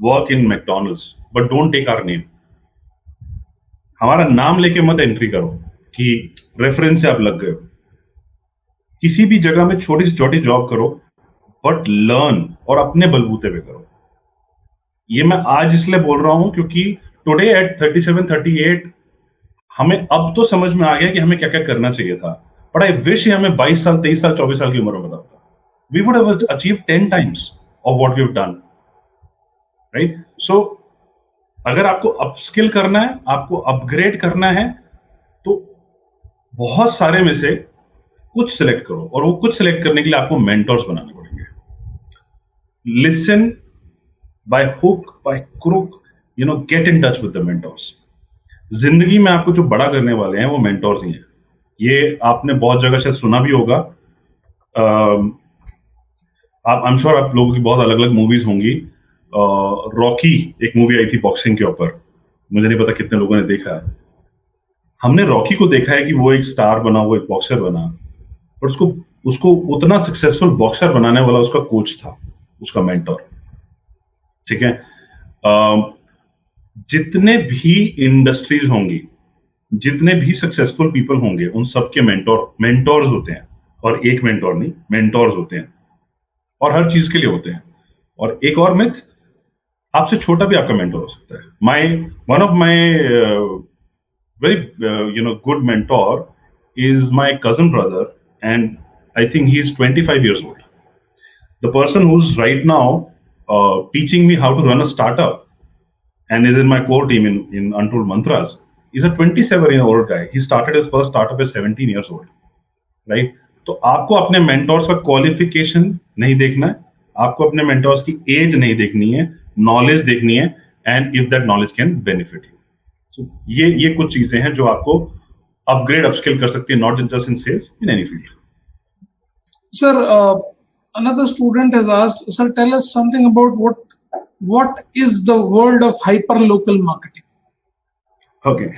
work in McDonald's, but don't take our name. हमारा नाम लेके मत एंट्री करो कि रेफरेंस से आप लग गए हो. किसी भी जगह में छोटी से छोटी जॉब करो, बट लर्न और अपने बलबूते पे करो. ये मैं आज इसलिए बोल रहा हूं क्योंकि टुडे एट 37, 38 हमें अब तो समझ में आ गया कि हमें क्या क्या करना चाहिए था. बट आई विश हमें 22 साल, 23 साल, 24 साल की उम्र में बताता. We would have achieved 10 times of what we've done. Right. सो अगर आपको अपस्किल करना है, आपको अपग्रेड करना है, तो बहुत सारे में से कुछ सिलेक्ट करो. और वो कुछ सिलेक्ट करने के लिए आपको मेंटर्स बनाने पड़ेंगे. Listen by hook by crook, you know, get in touch with the mentors. जिंदगी में आपको जो बड़ा करने वाले हैं वो मेंटर्स ही हैं. ये आपने बहुत जगह शायद सुना भी होगा. आई एम श्योर आप लोगों की बहुत अलग अलग मूवीज होंगी. रॉकी एक मूवी आई थी बॉक्सिंग के ऊपर, मुझे नहीं पता कितने लोगों ने देखा है. हमने रॉकी को देखा है कि वो एक स्टार बना, वो एक बॉक्सर बना, पर उसको उतना सक्सेसफुल बॉक्सर बनाने वाला उसका कोच था, उसका मेंटर, ठीक है. जितने भी इंडस्ट्रीज होंगी, जितने भी सक्सेसफुल पीपल होंगे, उन सबके मेंटोर्स होते हैं. और एक मेंटोर नहीं, मेंटोर्स होते हैं, और हर चीज के लिए होते हैं. और एक और मिथ, आपसे छोटा भी आपका मेंटोर हो सकता है. One of my very good mentor is my cousin brother, and I think he's 25 years old. The person who's right now teaching me how to run a startup, and is in my core team in Untold Mantras. He's a 27-year-old guy. He started his first startup at 17 years old, right? तो आपको अपने mentors का qualification नहीं देखना है, आपको अपने mentors की एज नहीं देखनी है, नॉलेज देखनी है, and if that knowledge can benefit you. So ये कुछ चीजें हैं जो आपको अपग्रेड अपस्किल कर सकती है, not just in sales, in any field. Sir, another student has asked, sir, tell us something about what is the world of hyperlocal marketing? Okay.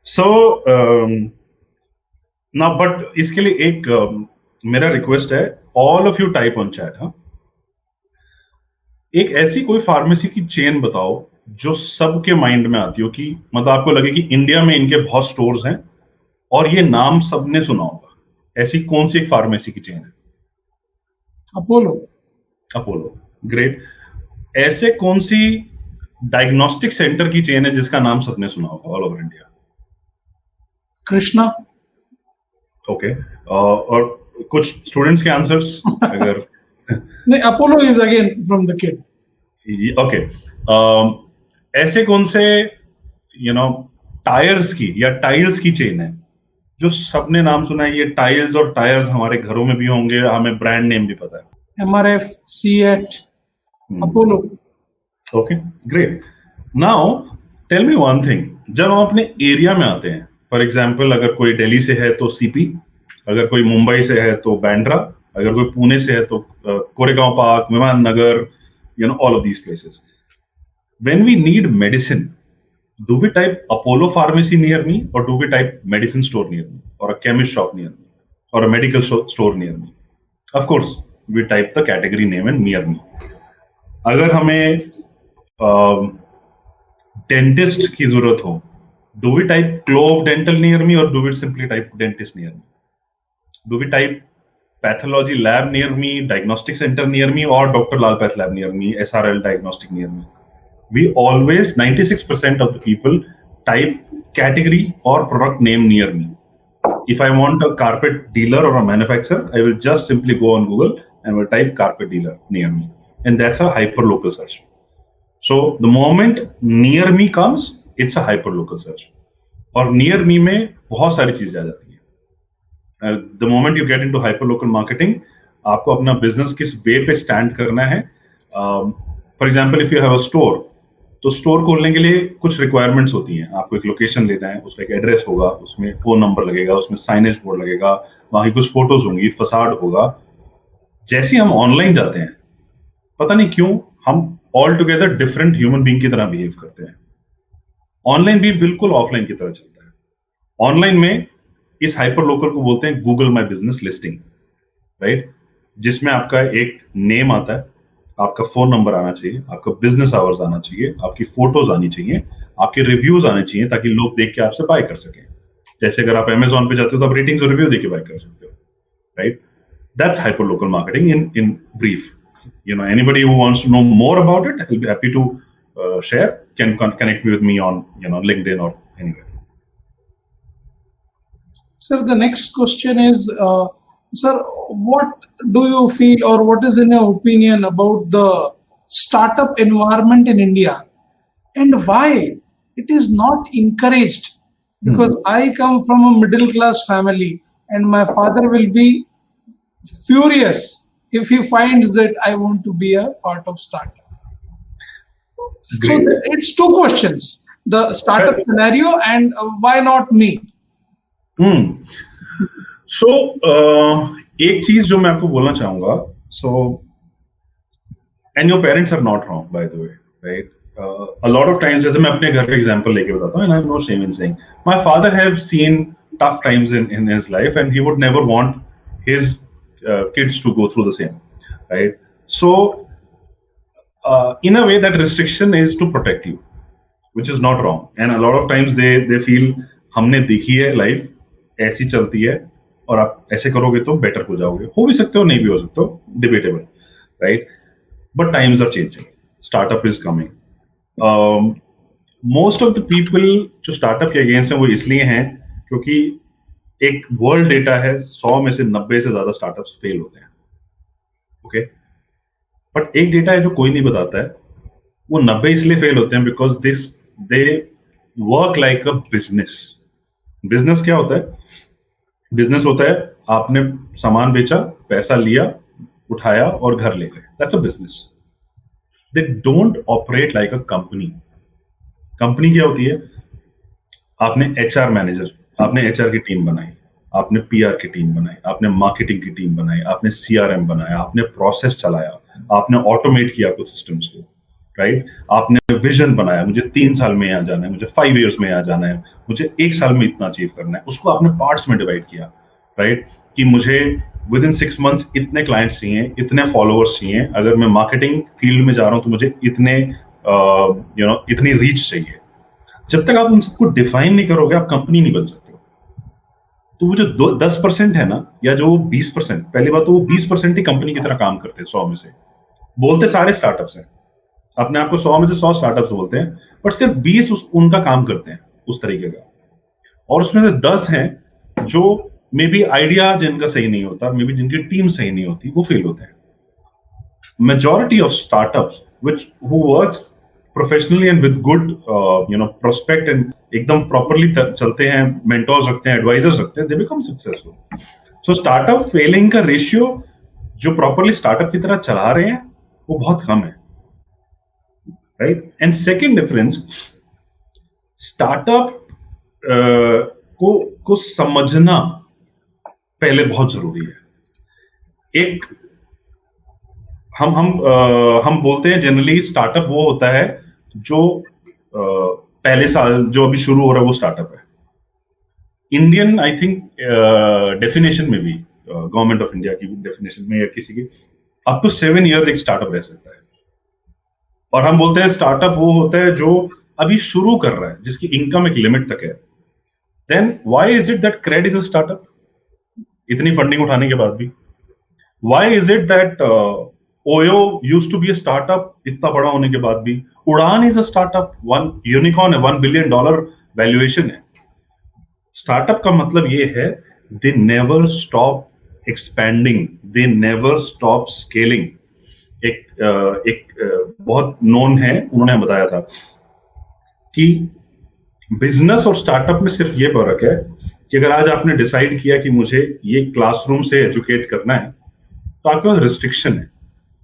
So now, but इसके लिए एक मेरा रिक्वेस्ट है, all of you type on chat. हाँ, एक ऐसी कोई pharmacy की चेन बताओ जो सबके माइंड में आती हो, कि मतलब आपको लगे कि इंडिया में इनके बहुत स्टोर्स हैं और ये नाम सबने सुना होगा. ऐसी कौन सी एक फार्मेसी की चेन है? Apollo, great. ऐसे कौन सी डायग्नोस्टिक सेंटर की चेन है जिसका नाम सबने सुना होगा all over India? Krishna. Okay. और कुछ स्टूडेंट्स के आंसर्स अगर नहीं, Apollo is again from the kid. Okay. ऐसे कौन से टायर्स की या टाइल्स की चेन है जो सबने नाम सुना है? ये टाइल्स और टायर्स हमारे घरों में भी होंगे, हमें ब्रांड नेम भी पता है. MRF, CH, Apollo. Okay, great. Now tell me one thing. जब हम अपने एरिया में आते हैं, फॉर एग्जाम्पल अगर कोई दिल्ली से है तो सीपी, अगर कोई मुंबई से है तो बैंड्रा, अगर कोई पुणे से है तो कोरेगांव पार्क, विमान नगर, all of these places. When we need medicine, do we type Apollo pharmacy near me, or do we type medicine store near me, or a chemist shop near me, or a medical store near me? Of course, we type the category name and near me. अगर हमें dentist की जरूरत हो, do we type Clove Dental near me, or do we simply type dentist near me? Do we type pathology lab near me, diagnostic center near me, or Dr. Lal Path lab near me, SRL diagnostic near me? We always, 96% of the people type category or product name near me. If I want a carpet dealer or a manufacturer, I will just simply go on Google and will type carpet dealer near me. And that's a hyperlocal search. So the moment near me comes, it's a hyperlocal search. और near me में बहुत सारी चीजें आ जाती हैं. The moment you get into hyperlocal marketing, आपको अपना business किस वे पे स्टैंड करना है. For example, if you have a store, तो स्टोर खोलने के लिए कुछ रिक्वायरमेंट्स होती हैं. आपको एक लोकेशन लेना है, उसका एक एड्रेस होगा, उसमें फोन नंबर लगेगा, उसमें साइनेज बोर्ड लगेगा, वहां की कुछ फोटोज होंगी, फसाड होगा. जैसे हम ऑनलाइन जाते हैं, पता नहीं क्यों हम all together different human being की तरह बिहेव करते हैं. ऑनलाइन भी बिल्कुल ऑफलाइन की तरह चलता है. ऑनलाइन में इस हाइपर लोकल को बोलते हैं Google my business listing, right? जिसमें आपका एक नेम आता है, आपका फोन नंबर आना चाहिए, आपका बिजनेस आवर्स आना चाहिए, आपकी फोटोज आनी चाहिए, आपके रिव्यूज आने चाहिए, ताकि लोग देख के आपसे बाय कर सकें. जैसे अगर आप अमेजोन पे जाते हो तो आप रेटिंग्स और रिव्यू देके बाय कर सकते हो, right? That's hyper local marketing in brief. Anybody who wants to know more about it, I'll be happy to share. Can connect me with me on LinkedIn or anywhere. Sir, the next question is, sir, what do you feel, or what is in your opinion about the startup environment in India, and why it is not encouraged? Because I come from a middle class family, and my father will be furious if he finds that I want to be a part of startup. Great. So it's two questions: the startup scenario and why not me? So एक चीज जो मैं आपको बोलना चाहूंगा, and your parents are not wrong, by the way, right? A lot of times, जैसे मैं अपने घर का एग्जांपल लेके बताता हूँ, and I have no shame in saying, my father have seen tough times in his life, and he would never want his kids to go through the same, right? So in a way, that restriction is to protect you, which is not wrong. And a lot of times they feel हमने देखी है life ऐसी चलती है और आप ऐसे करोगे तो बेटर हो जाओगे. हो भी सकते हो, नहीं भी हो सकते हो, debatable, right? But times are changing, startup is coming. Most of the people जो स्टार्टअप के अगेंस्ट हैं वो इसलिए हैं क्योंकि एक वर्ल्ड डेटा है, 100 में से 90 से ज्यादा स्टार्टअप्स फेल होते हैं. ओके, बट एक डेटा है जो कोई नहीं बताता है, वो 90 इसलिए फेल होते हैं because they work like a business. Business क्या होता है? बिजनेस होता है आपने सामान बेचा, पैसा लिया, उठाया और घर ले गए. That's a business. They don't operate like a company. Company क्या होती है? आपने एचआर मैनेजर, आपने एचआर की टीम बनाई, आपने पीआर की टीम बनाई, आपने मार्केटिंग की टीम बनाई, आपने सीआरएम बनाया, आपने प्रोसेस चलाया, आपने ऑटोमेट किया कुछ सिस्टम्स को, राइट? आपने विजन बनाया, मुझे 3 साल में यहाँ जाना है, मुझे 5 years में यहाँ जाना है, मुझे 1 साल में इतना अचीव करना है. उसको आपने पार्ट्स में डिवाइड किया, राइट? कि मुझे विद इन 6 months इतने क्लाइंट्स चाहिए, इतने फॉलोअर्स चाहिए, अगर मैं मार्केटिंग फील्ड में जा रहा हूँ तो मुझे इतने इतनी रीच चाहिए. जब तक आप उन सबको डिफाइन नहीं करोगे, आप कंपनी नहीं बन सकते. तो वो जो 10% है ना, या जो 20%, पहली बात तो वो 20% ही कंपनी की तरह काम करते हैं 100 में से. बोलते सारे स्टार्टअप्स हैं, अपने आप को 100 में से 100 स्टार्टअप्स बोलते हैं, बट सिर्फ 20 उनका काम करते हैं उस तरीके का. और उसमें से 10 हैं जो मे बी आइडिया जिनका सही नहीं होता, मे बी जिनकी टीम सही नहीं होती, वो फेल होते हैं. Majority of startups which who works professionally and with good prospect and एकदम properly चलते हैं, mentors रखते हैं, advisors रखते हैं, they become successful. So startup failing का ratio जो properly startup की तरह चला रहे हैं वो बहुत कम है, right? And second difference, startup को समझना पहले बहुत जरूरी है. एक हम बोलते हैं जनरली स्टार्टअप वो होता है जो पहले साल जो अभी शुरू हो रहा है वो स्टार्टअप है. इंडियन आई थिंक डेफिनेशन में भी, गवर्नमेंट ऑफ इंडिया की डेफिनेशन में या किसी की, अप टू 7 years एक स्टार्टअप रह सकता है. और हम बोलते हैं स्टार्टअप वो होता है जो अभी शुरू कर रहा है, जिसकी इनकम एक लिमिट तक है. Then why is it that Cred is a startup? इतनी फंडिंग उठाने के बाद भी. Why is it that Oyo used to be a startup इतना बड़ा होने के बाद भी? Udaan is a startup, one unicorn है, $1 billion वैल्यूएशन है. स्टार्टअप का मतलब ये है they never stop expanding, they never stop scaling. एक बहुत नोन है, उन्होंने बताया था कि बिजनेस और स्टार्टअप में सिर्फ ये फर्क है कि अगर आज आपने डिसाइड किया कि मुझे ये क्लासरूम से एजुकेट करना है, तो आपके पास रिस्ट्रिक्शन है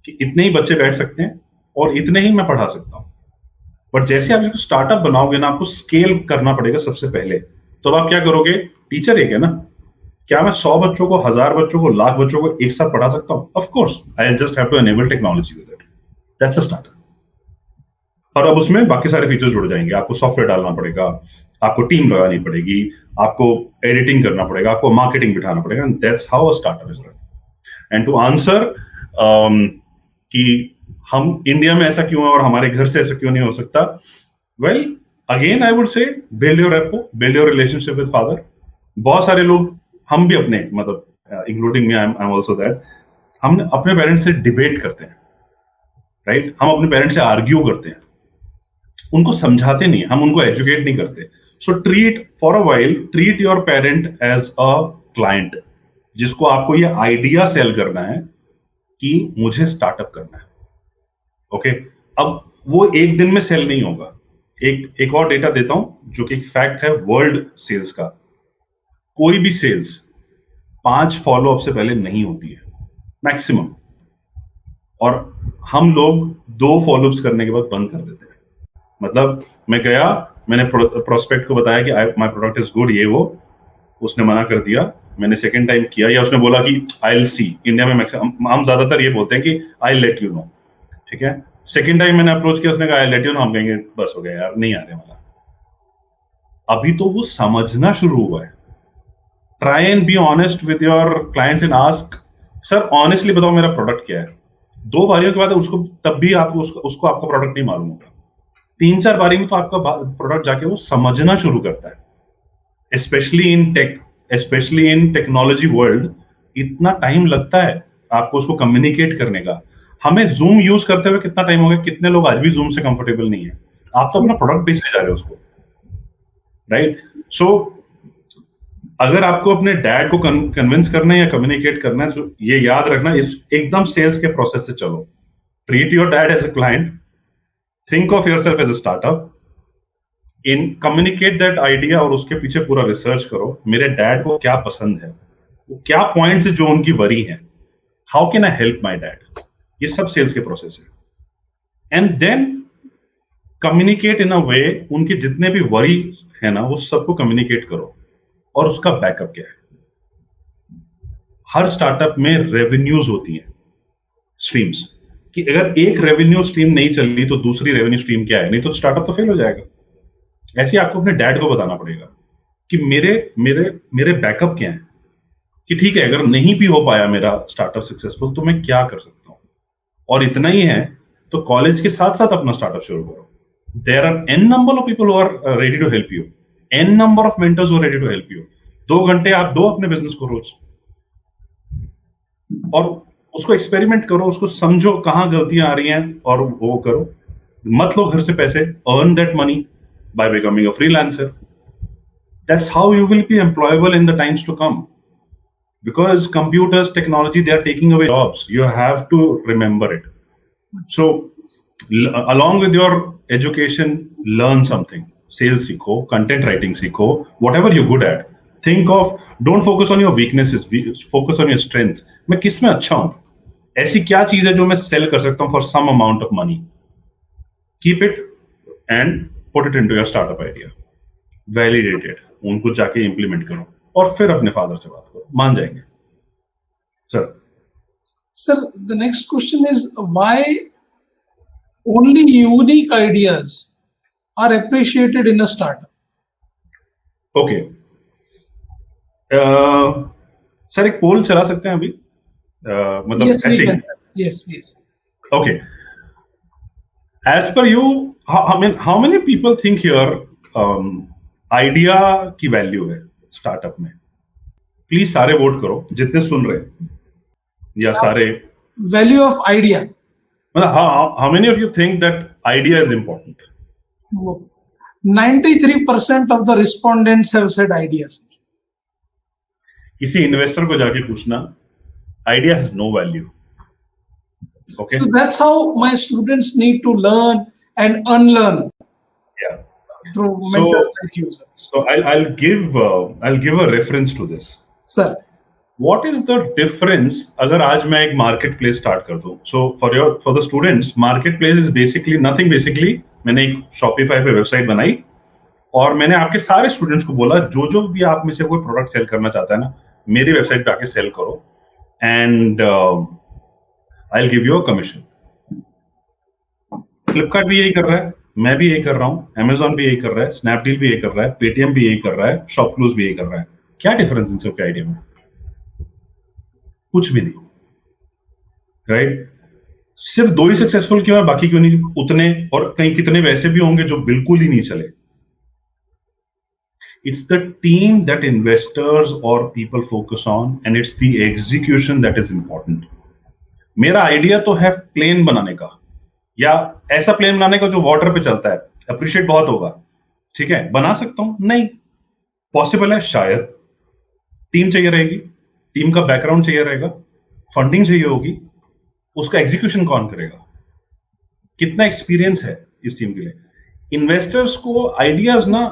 कि इतने ही बच्चे बैठ सकते हैं और इतने ही मैं पढ़ा सकता हूं. बट जैसे आप इसको स्टार्टअप बनाओगे ना, आपको स्केल करना पड़ेगा सबसे पहले. तो अब आप क्या करोगे? टीचर एक है ना, क्या मैं 100 बच्चों को, 1000 बच्चों को, लाख बच्चों को एक साथ पढ़ा सकता हूं? Of course I just have to enable technology with it. That's a startup. और अब उसमें बाकी सारे फीचर्स जुड़ जाएंगे. आपको सॉफ्टवेयर डालना पड़ेगा, आपको टीम लगानी पड़ेगी, आपको एडिटिंग करना पड़ेगा, आपको मार्केटिंग बिठाना पड़ेगा. And that's how a startup is run. And to answer कि हम इंडिया में ऐसा क्यों है और हमारे घर से ऐसा क्यों नहीं हो सकता, वेल अगेन आई वुड से build your repo, build your relationship with father. बहुत सारे लोग, हम भी अपने, मतलब including me, I am also that, हम अपने पेरेंट्स से डिबेट करते हैं, राइट? हम अपने पेरेंट्स से आर्ग्यू करते हैं, उनको समझाते नहीं, हम उनको एजुकेट नहीं करते. So treat for a while, treat your parent as a client, जिसको आपको ये आइडिया सेल करना है कि मुझे स्टार्टअप करना है. ओके, अब वो एक दिन में सेल नहीं होगा. एक और डेटा देता हूं जो कि एक फैक्ट है वर्ल्ड सेल्स का. कोई भी सेल्स 5 फॉलोअप से पहले नहीं होती है मैक्सिमम, और हम लोग 2 फॉलोअप्स करने के बाद बंद कर देते हैं. मतलब मैं गया, मैंने प्रोस्पेक्ट को बताया कि माय प्रोडक्ट इज गुड, ये वो, उसने मना कर दिया. मैंने सेकंड टाइम किया, या उसने बोला कि आई विल सी. इंडिया में हम ज्यादातर ये बोलते हैं कि आई लेट यू नो, ठीक है. सेकंड टाइम मैंने अप्रोच किया, उसने कहा आई लेट यू नो. हम कहेंगे बस हो गया यार, नहीं आ रहे वाला. अभी तो वो समझना शुरू हुआ है. Try and be honest with your clients and ask, sir honestly बताओ मेरा प्रोडक्ट क्या है. 2 बारियों के बाद उसको, तब भी आपको उसको आपका प्रोडक्ट नहीं मालूम होगा. 3-4 बारी में तो आपका प्रोडक्ट जाके वो समझना शुरू करता है. Specially in tech, specially in technology world, इतना टाइम लगता है आपको उसको कम्युनिकेट करने का. हमें जूम यूज करते हुए कितना टाइम हो गया, कितने लोग आज भी जूम से कंफर्टेबल नहीं है. आप तो अपना प्रोडक्ट बेचने जा रहे हो उसको, राइट? सो अगर आपको अपने डैड को कन्विंस करना है या कम्युनिकेट करना है, तो ये याद रखना, इस एकदम सेल्स के प्रोसेस से चलो. Treat your dad as a client, think of yourself as a startup, communicate that idea और उसके पीछे पूरा रिसर्च करो, मेरे डैड को क्या पसंद है, क्या पॉइंट्स जो उनकी वरी है, how can I help my dad, ये सब सेल्स के प्रोसेस है। एंड देन कम्युनिकेट इन अ वे, उनके जितने भी वरी है ना, वो सबको कम्युनिकेट करो और उसका बैकअप क्या है। हर स्टार्टअप में रेवेन्यूज होती हैं, स्ट्रीम्स, कि अगर एक रेवेन्यू स्ट्रीम नहीं चली तो दूसरी रेवेन्यू स्ट्रीम क्या है, नहीं तो स्टार्टअप तो फेल हो जाएगा। ऐसे आपको अपने डैड को बताना पड़ेगा कि मेरे मेरे मेरे बैकअप क्या है, कि ठीक है अगर नहीं भी हो पाया मेरा स्टार्टअप सक्सेसफुल तो मैं क्या कर सकता हूं। और इतना ही है तो कॉलेज के साथ साथ अपना स्टार्टअप शुरू करो। There are n number of people who are ready to help you, n number of mentors who are ready to help you. 2 घंटे आप दो अपने बिजनेस को रोज, और उसको एक्सपेरिमेंट करो, उसको समझो कहां गलतियां आ रही हैं और वो करो। मत लो घर से पैसे, earn that money by becoming a freelancer. That's how you will be employable in the times to come, because computers, technology, they are taking away jobs. You have to remember it. So along with your education, learn something. Sales सीखो, content writing सीखो, whatever you're good at. Think of, don't focus on your weaknesses, focus on your strengths. मैं किस में अच्छा हूं, ऐसी क्या चीज है जो मैं सेल कर सकता हूं for some amount of money. Keep it and put it into your startup idea. Validate it, उनको जाके implement करो और फिर अपने फादर से बात करो, मान जाएंगे। Sir the next question is why only unique ideas are appreciated in a startup? Okay sir, एक पोल चला सकते हैं अभी, मतलब ऐसे ही? Yes yes. Okay, as per you, how many people think here idea की वैल्यू है स्टार्टअप में? प्लीज सारे वोट करो जितने सुन रहे हैं, या सारे। वैल्यू ऑफ आइडिया, मतलब how many of you think that idea is important? 93% of the respondents have said ideas. किसी इन्वेस्टर को जाके पूछना, idea has no value. Okay, so that's how my students need to learn and unlearn. Yeah, through mentors like you, sir. So I'll give a reference to this. Sir, what is the difference अगर आज मैं एक market place start कर दूं? So for the students, market place is basically nothing. Basically मैंने एक Shopify पे website बनाई और मैंने आपके सारे स्टूडेंट्स को बोला, जो भी आप में से कोई प्रोडक्ट सेल करना चाहता है ना, मेरी वेबसाइट पे आके सेल करो and I'll give you a commission. Flipkart भी यही कर रहा है, मैं भी यही कर रहा हूं, Amazon भी यही कर रहा है, स्नैपडील भी यही कर रहा है, पेटीएम भी यही कर रहा है, शॉपक्लूज भी यही कर रहा है। क्या डिफरेंस इन सबके आइडिया में? कुछ भी नहीं, राइट? सिर्फ 2 ही सक्सेसफुल क्यों है, बाकी क्यों नहीं उतने? और कहीं कितने वैसे भी होंगे जो बिल्कुल ही नहीं चले। It's the team that investors or people focus on, and it's the execution that is important. मेरा आइडिया तो है प्लेन बनाने का, या ऐसा प्लेन बनाने का जो वाटर पे चलता है, अप्रिशिएट बहुत होगा, ठीक है, बना सकता हूं, नहीं पॉसिबल है शायद। टीम चाहिए रहेगी, टीम का बैकग्राउंड चाहिए रहेगा, फंडिंग चाहिए होगी, उसका एग्जीक्यूशन कौन करेगा, कितना एक्सपीरियंस है इस टीम के लिए। इन्वेस्टर्स को आइडियाज ना,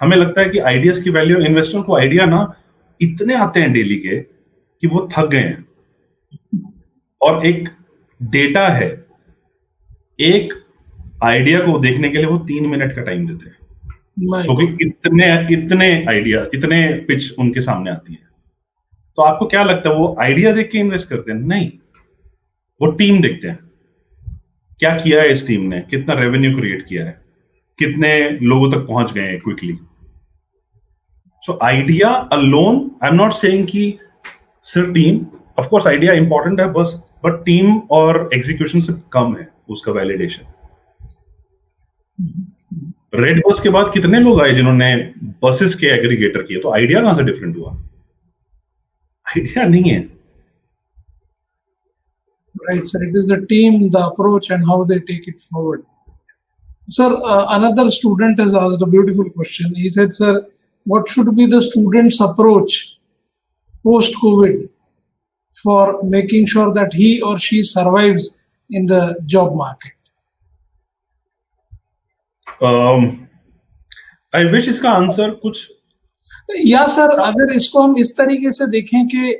हमें लगता है कि आइडियाज की वैल्यू, इन्वेस्टर को आइडिया ना इतने आते हैं डेली के कि वो थक गए हैं। और एक डेटा है, एक आइडिया को देखने के लिए वो 3 मिनट का टाइम देते हैं, क्योंकि इतने आइडिया, इतने पिच उनके सामने आती है। तो आपको क्या लगता है वो आइडिया देख के इन्वेस्ट करते हैं? नहीं, वो टीम देखते हैं, क्या किया है इस टीम ने, कितना रेवेन्यू क्रिएट किया है, कितने लोगों तक पहुंच गए हैं quickly. So idea alone, I am not saying कि सिर्फ team, of course idea important है बस, बट टीम और एग्जीक्यूशन से कम है उसका वैलिडेशन। रेड बस के बाद कितने लोग आए जिन्होंने बसेस के एग्रीगेटर किए, तो आइडिया कहां से डिफरेंट हुआ? आइडिया नहीं है। Right, sir. It is the team, the approach, and how they take it forward. Sir, another student has asked a beautiful question. He said, sir, what should be the student's approach post-COVID for making sure that he or she survives in the job market? I wish इसका answer कुछ या sir, अगर इसको हम इस तरीके से देखें कि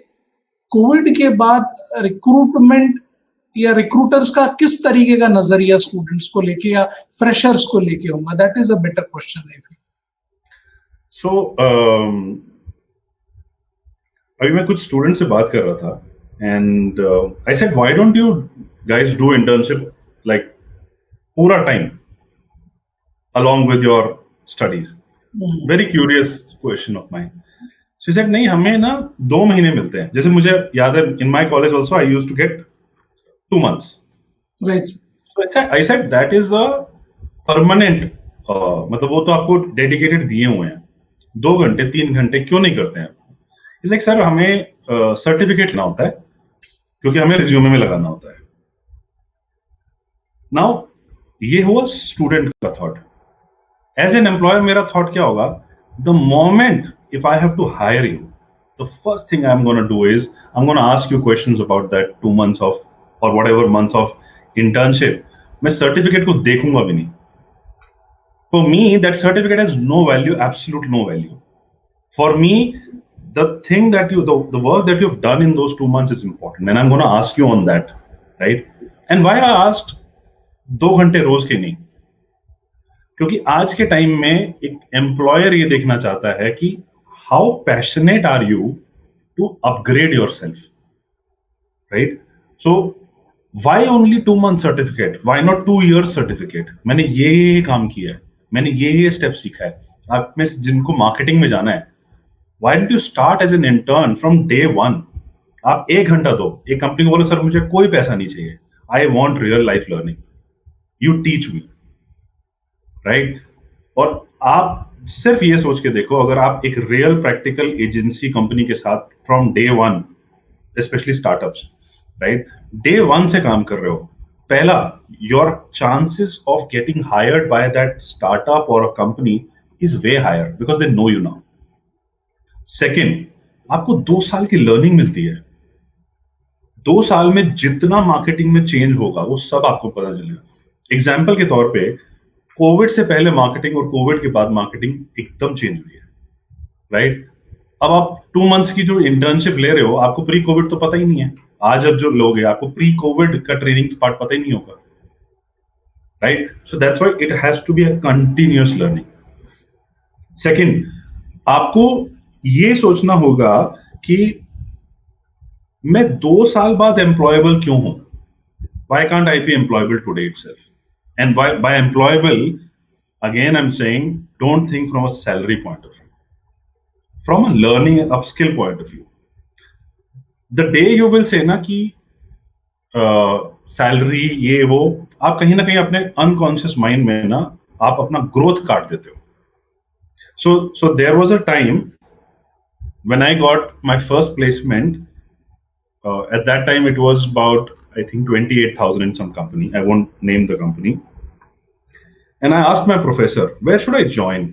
कोविड के बाद रिक्रूटमेंट या रिक्रूटर्स का किस तरीके का नजरिया स्टूडेंट्स को लेके या फ्रेशर्स को लेके होगा, that is a better question I feel. So अभी मैं कुछ स्टूडेंट से बात कर रहा था and I said why don't you guys do internship like पूरा time along with your studies. Very curious question of mine. She said, नहीं हमें ना 2 महीने मिलते हैं. जैसे मुझे याद है in my college also I used to get 2 months. Right. So I said that is a permanent. मतलब वो तो आपको dedicated दिए हुए हैं. 2 घंटे 3 घंटे क्यों नहीं करते हैं? It's like सर हमें सर्टिफिकेट लेना होता है क्योंकि हमें रिज्यूमे में लगाना होता है. Now ये हुआ स्टूडेंट का थॉट. As an employer, मेरा thought क्या होगा? The moment if I have to hire you, the first thing I'm going to do is I'm going to ask you questions about that 2 months of or whatever months of internship. मैं certificate को देखूंगा भी नहीं. For me, that certificate has no value, absolute no value. For me, the thing that the work that you've done in those 2 months is important, and I'm going to ask you on that, right? And why I asked 2 घंटे रोज के नहीं? क्योंकि आज के time में एक employer ये देखना चाहता है कि how passionate are you to upgrade yourself, right? So why only 2 month certificate, why not 2 years certificate? मैंने ये काम किया है, मैंने ये स्टेप सीखा है. आप में जिनको मार्केटिंग में जाना है, why don't you start as an intern from day 1? आप 1 घंटा दो, एक कंपनी को बोलो सर मुझे कोई पैसा नहीं चाहिए, I want real life learning, you teach me, right? और आप सिर्फ ये सोच के देखो, अगर आप एक रियल प्रैक्टिकल एजेंसी कंपनी के साथ from day 1, specially startups, right, day 1 से काम कर रहे हो, पहला, your chances of getting hired by that startup or a company is way higher because they know you now. Second, आपको 2 साल की लर्निंग मिलती है. 2 साल में जितना मार्केटिंग में चेंज होगा वो सब आपको पता चलेगा. एग्जाम्पल के तौर पे, कोविड से पहले मार्केटिंग और कोविड के बाद मार्केटिंग एकदम चेंज हुई है, राइट? अब आप 2 months की जो इंटर्नशिप ले रहे हो, आपको प्री कोविड तो पता ही नहीं है. आज अब जो लोग हैं, आपको प्री कोविड का ट्रेनिंग पार्ट पता ही नहीं होगा, right? So that's why it has to be a continuous learning. Second, आपको ये सोचना होगा कि मैं 2 साल बाद एम्प्लॉयबल क्यों हूं? Why can't I be employable today itself? And by employable, again I'm saying, don't think from a salary point of view. From a learning and upskill point of view. The day you will say ना कि salary ये वो, आप कहीं ना कहीं अपने unconscious mind में ना आप अपना growth काट देते हो. So there was a time when I got my first placement. At that time it was about, I think, 28,000 in some company. I won't name the company. And I asked my professor, where should I join?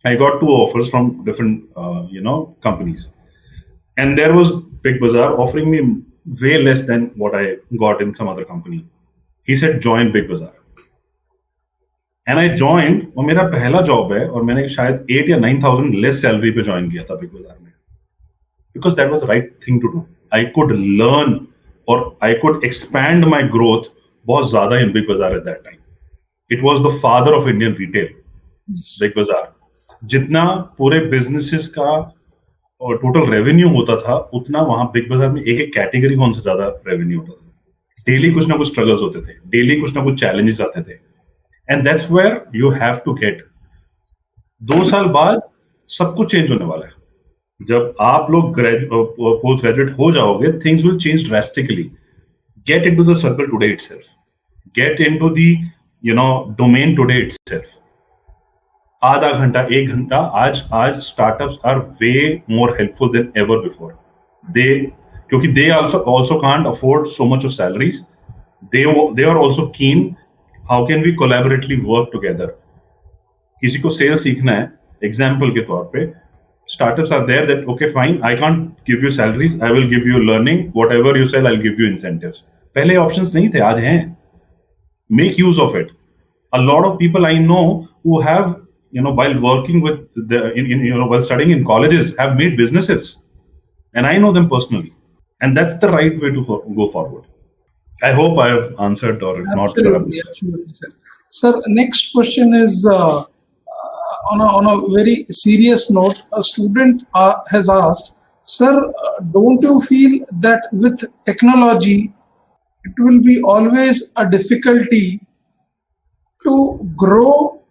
I got 2 offers from different, companies. And there was Big Bazaar offering me way less than what I got in some other company. He said, join Big Bazaar. And I joined, और मेरा पहला job है, और मैंने शायद 8 या 9,000 less salary पे join किया था Big Bazaar में. Because that was the right thing to do. I could learn or I could expand my growth बहुत ज़्यादा in Big Bazaar at that time. It was the father of Indian retail, Big Bazaar. जितना पूरे businesses का और total revenue होता था, उतना वहां बिग बाजार में एक कैटेगरी कौन से ज्यादा रेवेन्यू होता था. डेली कुछ ना कुछ स्ट्रगल्स होते थे, डेली कुछ ना कुछ चैलेंजेस आते थे, and that's where you have to get. 2 साल बाद सब कुछ चेंज होने वाला है. जब आप लोग पोस्ट ग्रेजुएट हो जाओगे, things will change drastically. Get into the circle today itself, get into the domain today itself. आधा घंटा, 1 घंटा, आज startups are way more helpful than ever before. क्योंकि they also can't afford so much of salaries. They are also keen. How can we collaboratively work together? किसी को sales सीखना है, example के तौर पे, startups are there that okay fine, I can't give you salaries, I will give you learning, whatever you sell I'll give you incentives. पहले options नहीं थे, आज हैं. Make use of it. A lot of people I know who have, while working with while studying in colleges, have made businesses, and I know them personally. And that's the right way to go forward. I hope I have answered, or if not, sir, Absolutely, absolutely, sir. Sir, next question is on a very serious note. A student has asked, sir, don't you feel that with technology, it will be always a difficulty to grow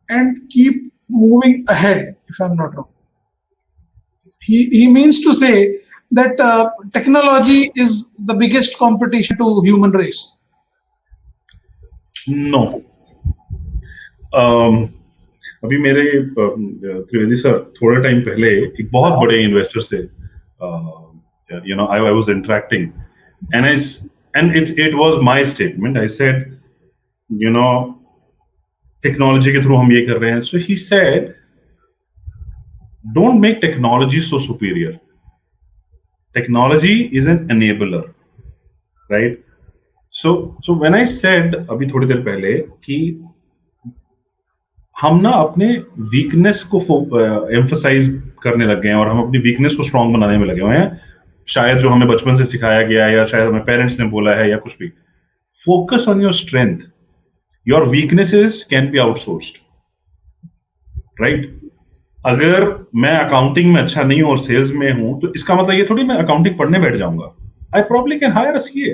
and keep moving ahead, if I'm not wrong? He means to say that technology is the biggest competition to human race. No. अभी मेरे Trivedi sir थोड़े time पहले एक बहुत बड़े investor से I was interacting, and it was my statement. I said, technology के through हम ये कर रहे हैं. So he said, don't make technology so superior. Technology is an enabler, right? So when I said अभी थोड़ी देर पहले कि हम ना अपने वीकनेस को एम्फसाइज करने लग गए हैं और हम अपनी वीकनेस को स्ट्रांग बनाने में लगे हुए हैं, शायद जो हमें बचपन से सिखाया गया है या शायद हमें पेरेंट्स ने बोला है या कुछ भी. Focus on your strength. Your weaknesses can be outsourced, right? अगर मैं अकाउंटिंग में अच्छा नहीं हूं और सेल्स में हूं तो इसका मतलब ये थोड़ी मैं अकाउंटिंग पढ़ने बैठ जाऊंगा. I probably can hire a CA,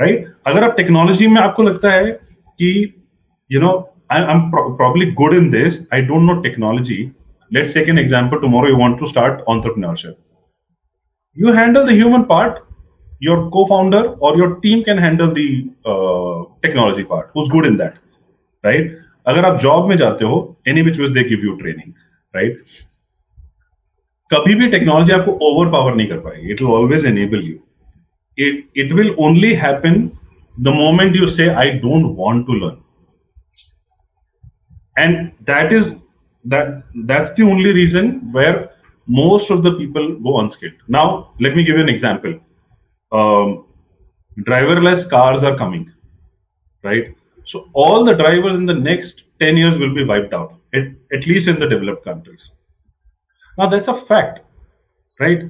right? अगर आप टेक्नोलॉजी में आपको लगता है कि I'm probably good in this, I don't know technology. Let's take an example. Tomorrow you want to start entrepreneurship. You handle the human part. Your co-founder or your team can handle the technology part. Who's good in that, right? अगर आप job में जाते हो, any which ways they give you training, right? कभी भी technology आपको over power नहीं कर पाएगी. It will always enable you. It will only happen the moment you say, I don't want to learn. And that's the only reason where most of the people go unskilled. Now, let me give you an example. Driverless cars are coming, right? So all the drivers in the next 10 years will be wiped out, at least in the developed countries. Now, that's a fact, right?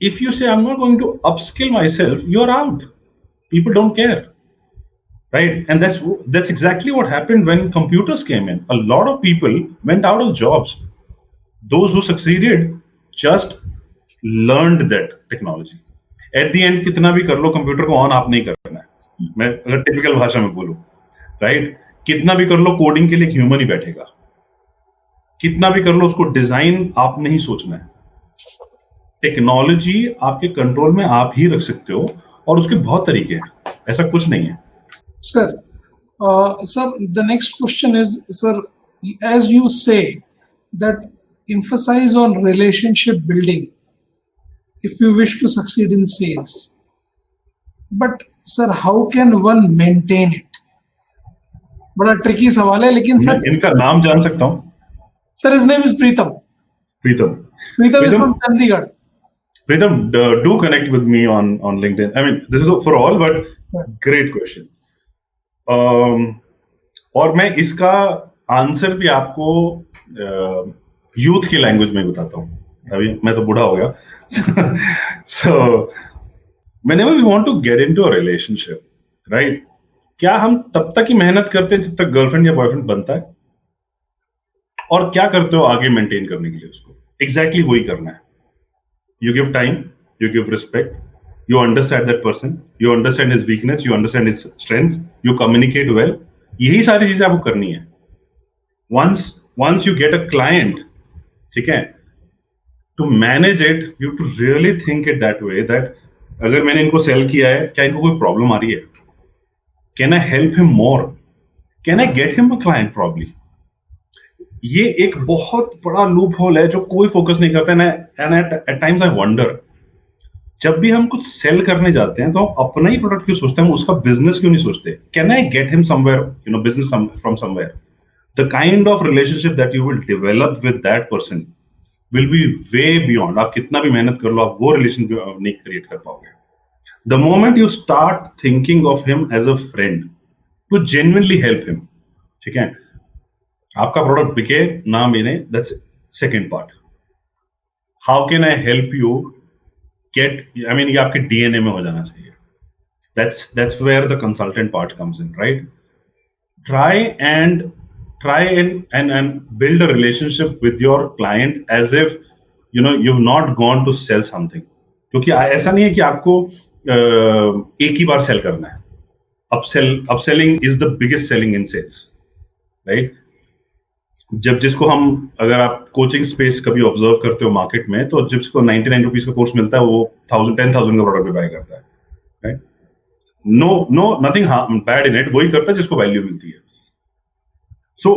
If you say, I'm not going to upskill myself, you're out. People don't care. Right, and that's exactly what happened when computers came in. A lot of people went out of jobs. Those who succeeded just learned that technology. At the end, कितना भी कर लो, computer को on आप नहीं करना है. मैं अगर टिपिकल भाषा में बोलूं, राइट? कितना भी कर लो, कोडिंग के लिए ह्यूमन ही बैठेगा. कितना भी कर लो, उसको डिजाइन आप नहीं सोचना है. टेक्नोलॉजी आपके कंट्रोल में आप ही रख सकते हो और उसके बहुत तरीके हैं. ऐसा कुछ नहीं है. Sir, the next question is, sir, as you say that emphasize on relationship building if you wish to succeed in sales. But sir, how can one maintain it? बड़ा tricky सवाल है, लेकिन sir, इनका नाम जान सकता हूँ? Sir, his name is Preetham. Preetham is from Chandigarh. Preetham, do connect with me on LinkedIn. I mean, this is for all, but great question. और मैं इसका आंसर भी आपको यूथ की लैंग्वेज में बताता हूँ. अभी मैं तो बूढ़ा हो गया. So whenever we want to get into a relationship, right? क्या हम तब तक ही मेहनत करते हैं जब तक गर्लफ्रेंड या बॉयफ्रेंड बनता है? और क्या करते हो आगे मेंटेन करने के लिए उसको? एग्जैक्टली वही करना है. You give time, you give respect, you understand that person, you understand his weakness, you understand his strength, you communicate well. यही सारी चीजें आपको करनी है. Once you get a client, ठीक है, to manage it, you have to really think it that way that अगर मैंने इनको सेल किया है, क्या इनको कोई प्रॉब्लम आ रही है? Can I help him more? Can I get him a client probably? ये एक बहुत बड़ा लूप होल है जो कोई फोकस नहीं करता है. And at times I wonder, जब भी हम कुछ सेल करने जाते हैं तो हम अपना ही प्रोडक्ट क्यों सोचते हैं, हम उसका बिजनेस क्यों नहीं सोचते? Can I get him somewhere, business from somewhere? The kind of relationship that you will develop with that person will be way beyond. आप कितना भी मेहनत कर लो, आप वो रिलेशन नहीं क्रिएट कर पाओगे. The moment you start thinking of him as a friend, to genuinely help him. ठीक है, आपका प्रोडक्ट बिके ना बिके, that's second part. How can I help you get, I mean, ये आपके DNA में हो जाना चाहिए. That's where the consultant part comes in, right? Try and build a relationship with your client as if you've not gone to sell something. क्योंकि ऐसा नहीं है कि आपको एक ही बार सेल करना है. Upselling is the biggest selling in sales, right? जब जिसको हम, अगर आप कोचिंग स्पेस कभी ऑब्जर्व करते हो मार्केट में, तो जिसको 99 रुपीज का कोर्स मिलता है वो 10,000 का प्रोडक्ट भी बाय करता है, right? No nothing bad in it, वही करता है जिसको वैल्यू मिलती है. सो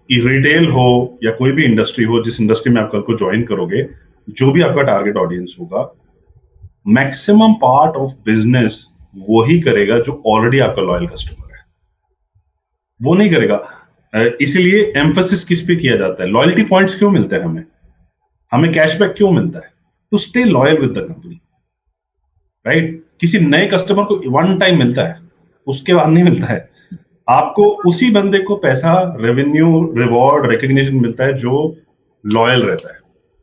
रिटेल हो या कोई भी इंडस्ट्री हो, जिस इंडस्ट्री में आप कल को ज्वाइन करोगे, जो भी आपका टारगेट ऑडियंस होगा, मैक्सिमम पार्ट ऑफ बिजनेस वो ही करेगा जो ऑलरेडी आपका लॉयल कस्टमर है. वो नहीं करेगा. इसीलिए एम्फेसिस किस पे किया जाता है? लॉयल्टी पॉइंट्स क्यों मिलते हैं हमें कैशबैक क्यों मिलता है? To stay loyal with the company, right? किसी नए कस्टमर को वन टाइम मिलता है, उसके बाद नहीं मिलता है. आपको उसी बंदे को पैसा, रेवेन्यू, रिवॉर्ड, रिकग्निशन मिलता है जो लॉयल रहता है.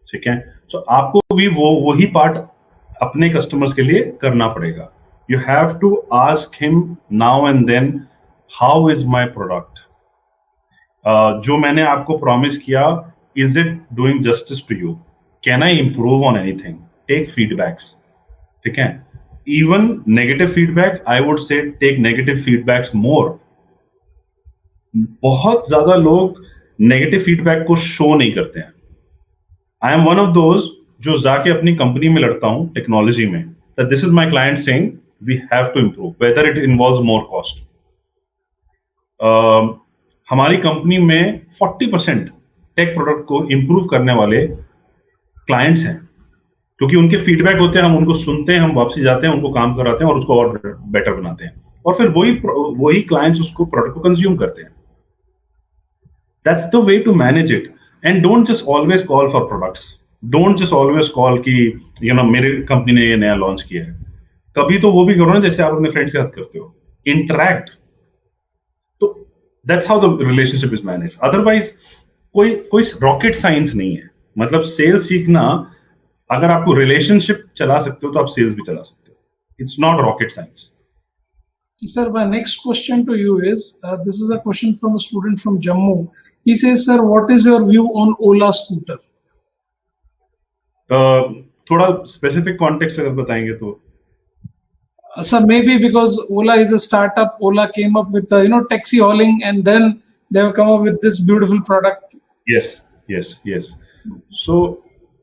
ठीक है, सो आपको भी वही पार्ट अपने कस्टमर्स के लिए करना पड़ेगा. You have to ask him now and then, how is my product? जो मैंने आपको प्रॉमिस किया, is it doing justice to you? Can I improve on anything? Take feedbacks. ठीक है, even negative feedback, I would say take negative feedbacks more. बहुत ज्यादा लोग negative feedback को शो नहीं करते हैं. I am one of those जो जाके अपनी कंपनी में लड़ता हूं टेक्नोलॉजी में, that this is my client saying we have to improve, whether it involves more cost. हमारी कंपनी में 40% टेक प्रोडक्ट को इंप्रूव करने वाले क्लाइंट्स हैं, क्योंकि उनके फीडबैक होते हैं, हम उनको सुनते हैं, हम वापसी जाते हैं, उनको काम कराते हैं और उसको और बेटर बनाते हैं, और फिर वही क्लाइंट्स उसको प्रोडक्ट को कंज्यूम करते हैं. That's the way to manage it. And don't just always call for products. Don't just always call कि मेरे कंपनी ने ये नया लॉन्च किया है. कभी तो वो भी करो ना जैसे आप अपने फ्रेंड्स के साथ करते हो, इंटरैक्ट. तो that's how the relationship is managed. Otherwise कोई रॉकेट साइंस नहीं है. मतलब सेल्स सीखना, अगर आपको रिलेशनशिप चला सकते हो तो आप सेल्स भी चला सकते हो. It's not rocket science. Sir, my next question to you is, this is a question from a student from Jammu. He says, sir, what is your view on Ola scooter? थोड़ा specific context अगर बताएंगे तो. Sir, maybe because Ola is a startup, Ola came up with taxi hauling, and then they have come up with this beautiful product. Yes. So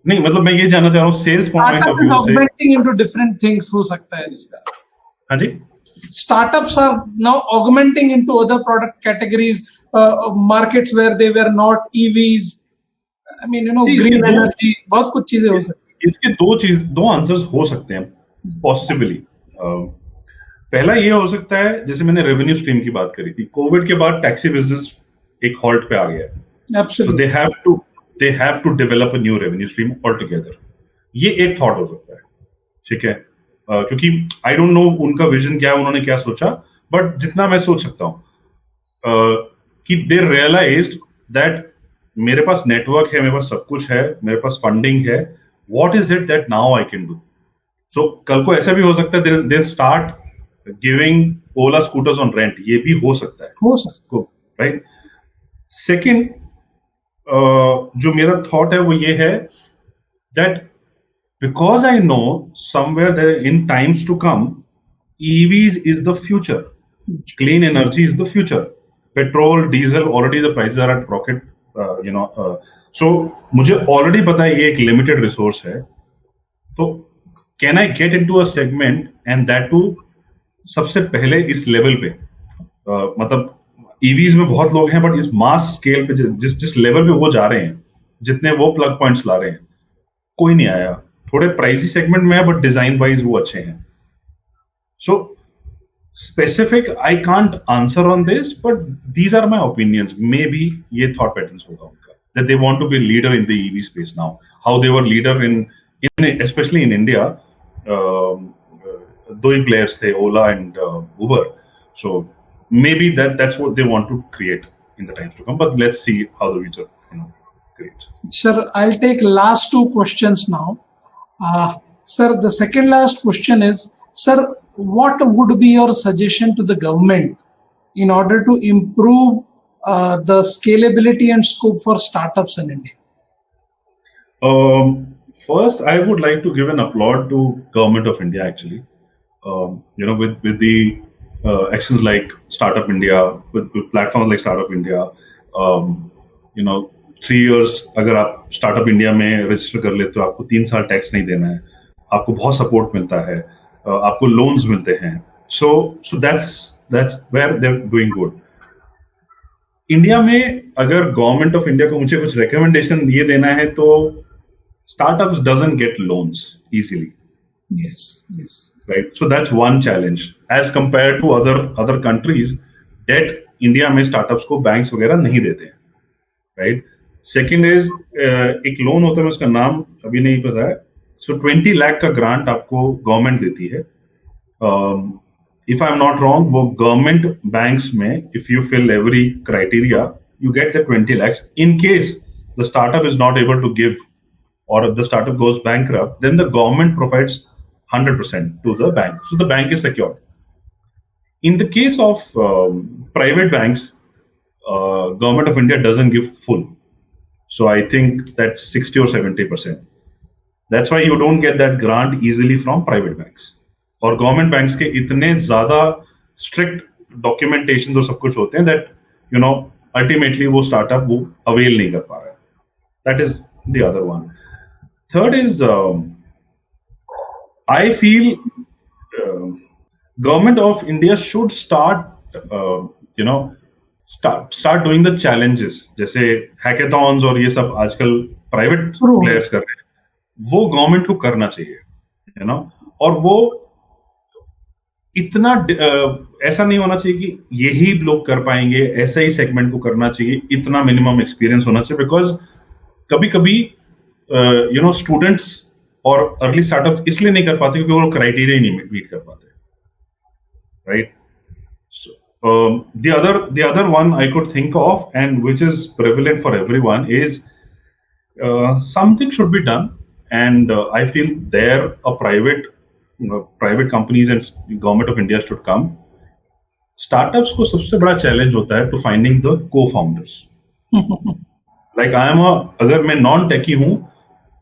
नहीं, मतलब मैं ये जानना चाह रहा हूँ सेल्स पॉइंट ऑफ व्यू से. Augmenting into different things हो सकता है इसका. हाँ जी. Startups are now augmenting into other product categories, markets where they were not EVs. I mean, green energy, बहुत कुछ चीजें हो सकती हैं. इसके दो आंसर्स हो सकते हैं पॉसिबली. पहला ये हो सकता है, जैसे मैंने रेवेन्यू स्ट्रीम की बात करी थी, कोविड के बाद टैक्सी बिजनेस एक हॉल्ट पे आ गया है. So they have to develop a new revenue stream altogether. ये एक थॉट हो सकता है. ठीक है, क्योंकि आई डोंट नो उनका विजन क्या है, उन्होंने क्या सोचा, बट जितना मैं सोच सकता हूं कि दे रियलाइज्ड दैट मेरे पास नेटवर्क है, मेरे पास सब कुछ है, मेरे पास फंडिंग है, what is it that now I can do. So कल को ऐसा भी हो सकता है they start giving Ola scooters on rent. ये भी हो सकता है, राइट? सेकेंड जो मेरा थॉट है वो ये है that because I know somewhere there in times to come, EVs is the future. Clean energy is the future. Petrol, diesel, already the prices are at rocket. So मुझे already पता है ये एक limited resource है. तो can I get into a segment and that too सबसे पहले इस लेवल पे, मतलब EVs में बहुत लोग हैं, बट इस मास स्केल पे जिस लेवल पे वो जा रहे हैं, जितने वो प्लग पॉइंट्स ला रहे हैं, कोई नहीं आया. थोड़े प्राइसी सेगमेंट में है, बट डिजाइन वाइज वो अच्छे हैं. So specific I can't answer on this, but these are my opinions. Maybe ये थॉट पैटर्न्स होगा उनका, that they want to be leader in the EV space now, how they were leader in specially in India. दो ही players थे, Ola and Uber. So maybe that's what they want to create in the times to come. But let's see how the future creates. Sir, I'll take last two questions now. Sir, the second last question is, sir, what would be your suggestion to the government in order to improve the scalability and scope for startups in India? First, I would like to give an applaud to Government of India actually. With the actions like Startup India, with platforms like Startup India, 3 years अगर आप startup India में register कर लेते हो, आपको 3 साल tax नहीं देना है, आपको बहुत सपोर्ट मिलता है, आपको लोन्स मिलते हैं. So that's where they're doing good. India में अगर गवर्नमेंट ऑफ इंडिया को मुझे कुछ रिकमेंडेशन ये देना है तो startups doesn't get loans easily. Yes. Right. So that's one challenge as compared to other countries. Debt India में startups को banks वगैरह नहीं देते हैं. Right. Second is एक लोन होता है, उसका नाम अभी नहीं पता है. So 20 लाख का ग्रांट आपको गवर्नमेंट देती है. If I'm not wrong, वो गवर्नमेंट बैंक्स में if you fill every criteria, you get the 20 lakhs. In case the startup is not able to give or the startup goes bankrupt, then the government provides 100% to the bank. So the bank is secured. In the case of private banks, Government of India doesn't give full. So I think that's 60 or 70%. That's why you don't get that grant easily from private banks. और government banks के इतने ज्यादा strict documentation और सब कुछ होते हैं that ultimately वो स्टार्टअप वो अवेल नहीं कर पा रहा है. That is the other one. Third is I feel government of India should start doing the challenges, जैसे हैकेथॉन्स और ये सब आजकल प्राइवेट प्लेयर्स कर रहे हैं, वो गवर्नमेंट को करना चाहिए. और वो इतना ऐसा नहीं होना चाहिए कि यही लोग कर पाएंगे, ऐसा ही सेगमेंट को करना चाहिए, इतना मिनिमम एक्सपीरियंस होना चाहिए. बिकॉज कभी कभी स्टूडेंट्स और अर्ली स्टार्टअप इसलिए नहीं कर पाते क्योंकि वो क्राइटेरिया ही नहीं मीट कर पाते. Right. The other one I could think of, and which is prevalent for everyone, is something should be done, and I feel there a private companies and government of India should come. Startups को सबसे बड़ा challenge होता है to finding the co-founders. Like अगर मैं non टेकी हूँ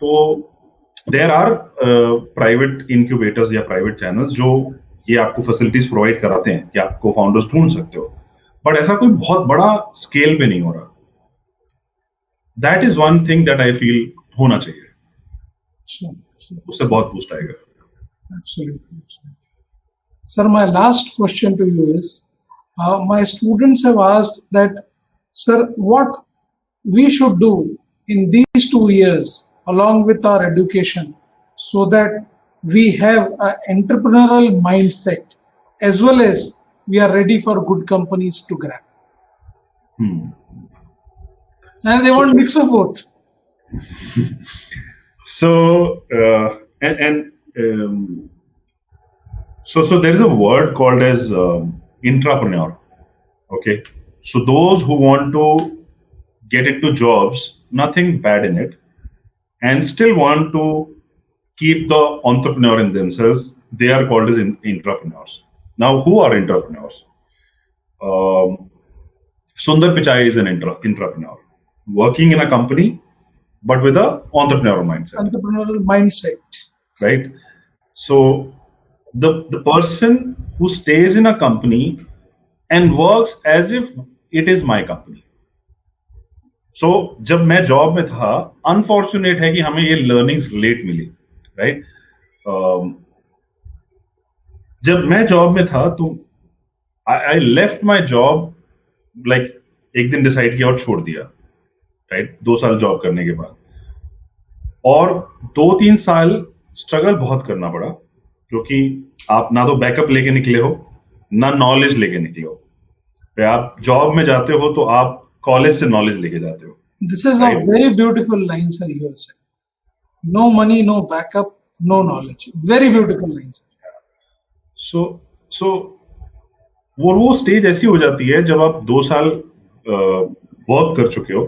तो there are private incubators या private channels जो ये आपको फैसिलिटीज प्रोवाइड कराते हैं कि आप co-founders ढूंढ सकते हो, बट ऐसा कोई बहुत बड़ा स्केल पे नहीं हो रहा. That is one thing that I feel होना चाहिए. उससे बहुत बूस्ट आएगा. Absolutely. Sir, my last question to you is, my students have asked that, sir, what we should do in these 2 years along with our education so that we have an entrepreneurial mindset as well as we are ready for good companies to grab. And they want mix of both. So, so there is a word called as intrapreneur. Okay. So those who want to get into jobs, nothing bad in it, and still want to keep the entrepreneur in themselves, they are called as intrapreneurs. Now, who are intrapreneurs? Sundar Pichai is an intrapreneur, working in a company, but with an entrepreneurial mindset. Entrepreneurial mindset. Right? So, the person who stays in a company and works as if it is my company. So, जब मैं job में था, unfortunate है कि हमें ये learnings late मिली. Right. जब मैं जॉब में था तो I left my job like एक दिन डिसाइड किया और छोड़ दिया. राइट. 2 साल जॉब करने के बाद और 2-3 साल स्ट्रगल बहुत करना पड़ा, क्योंकि आप ना तो बैकअप लेके निकले हो ना नॉलेज लेके निकले हो. आप जॉब में जाते हो तो आप कॉलेज से नॉलेज लेके जाते हो. This is a very beautiful line, sir. You have said. No money, no backup, no knowledge. Very beautiful lines. So वो स्टेज ऐसी हो जाती है जब आप 2 साल वर्क कर चुके हो,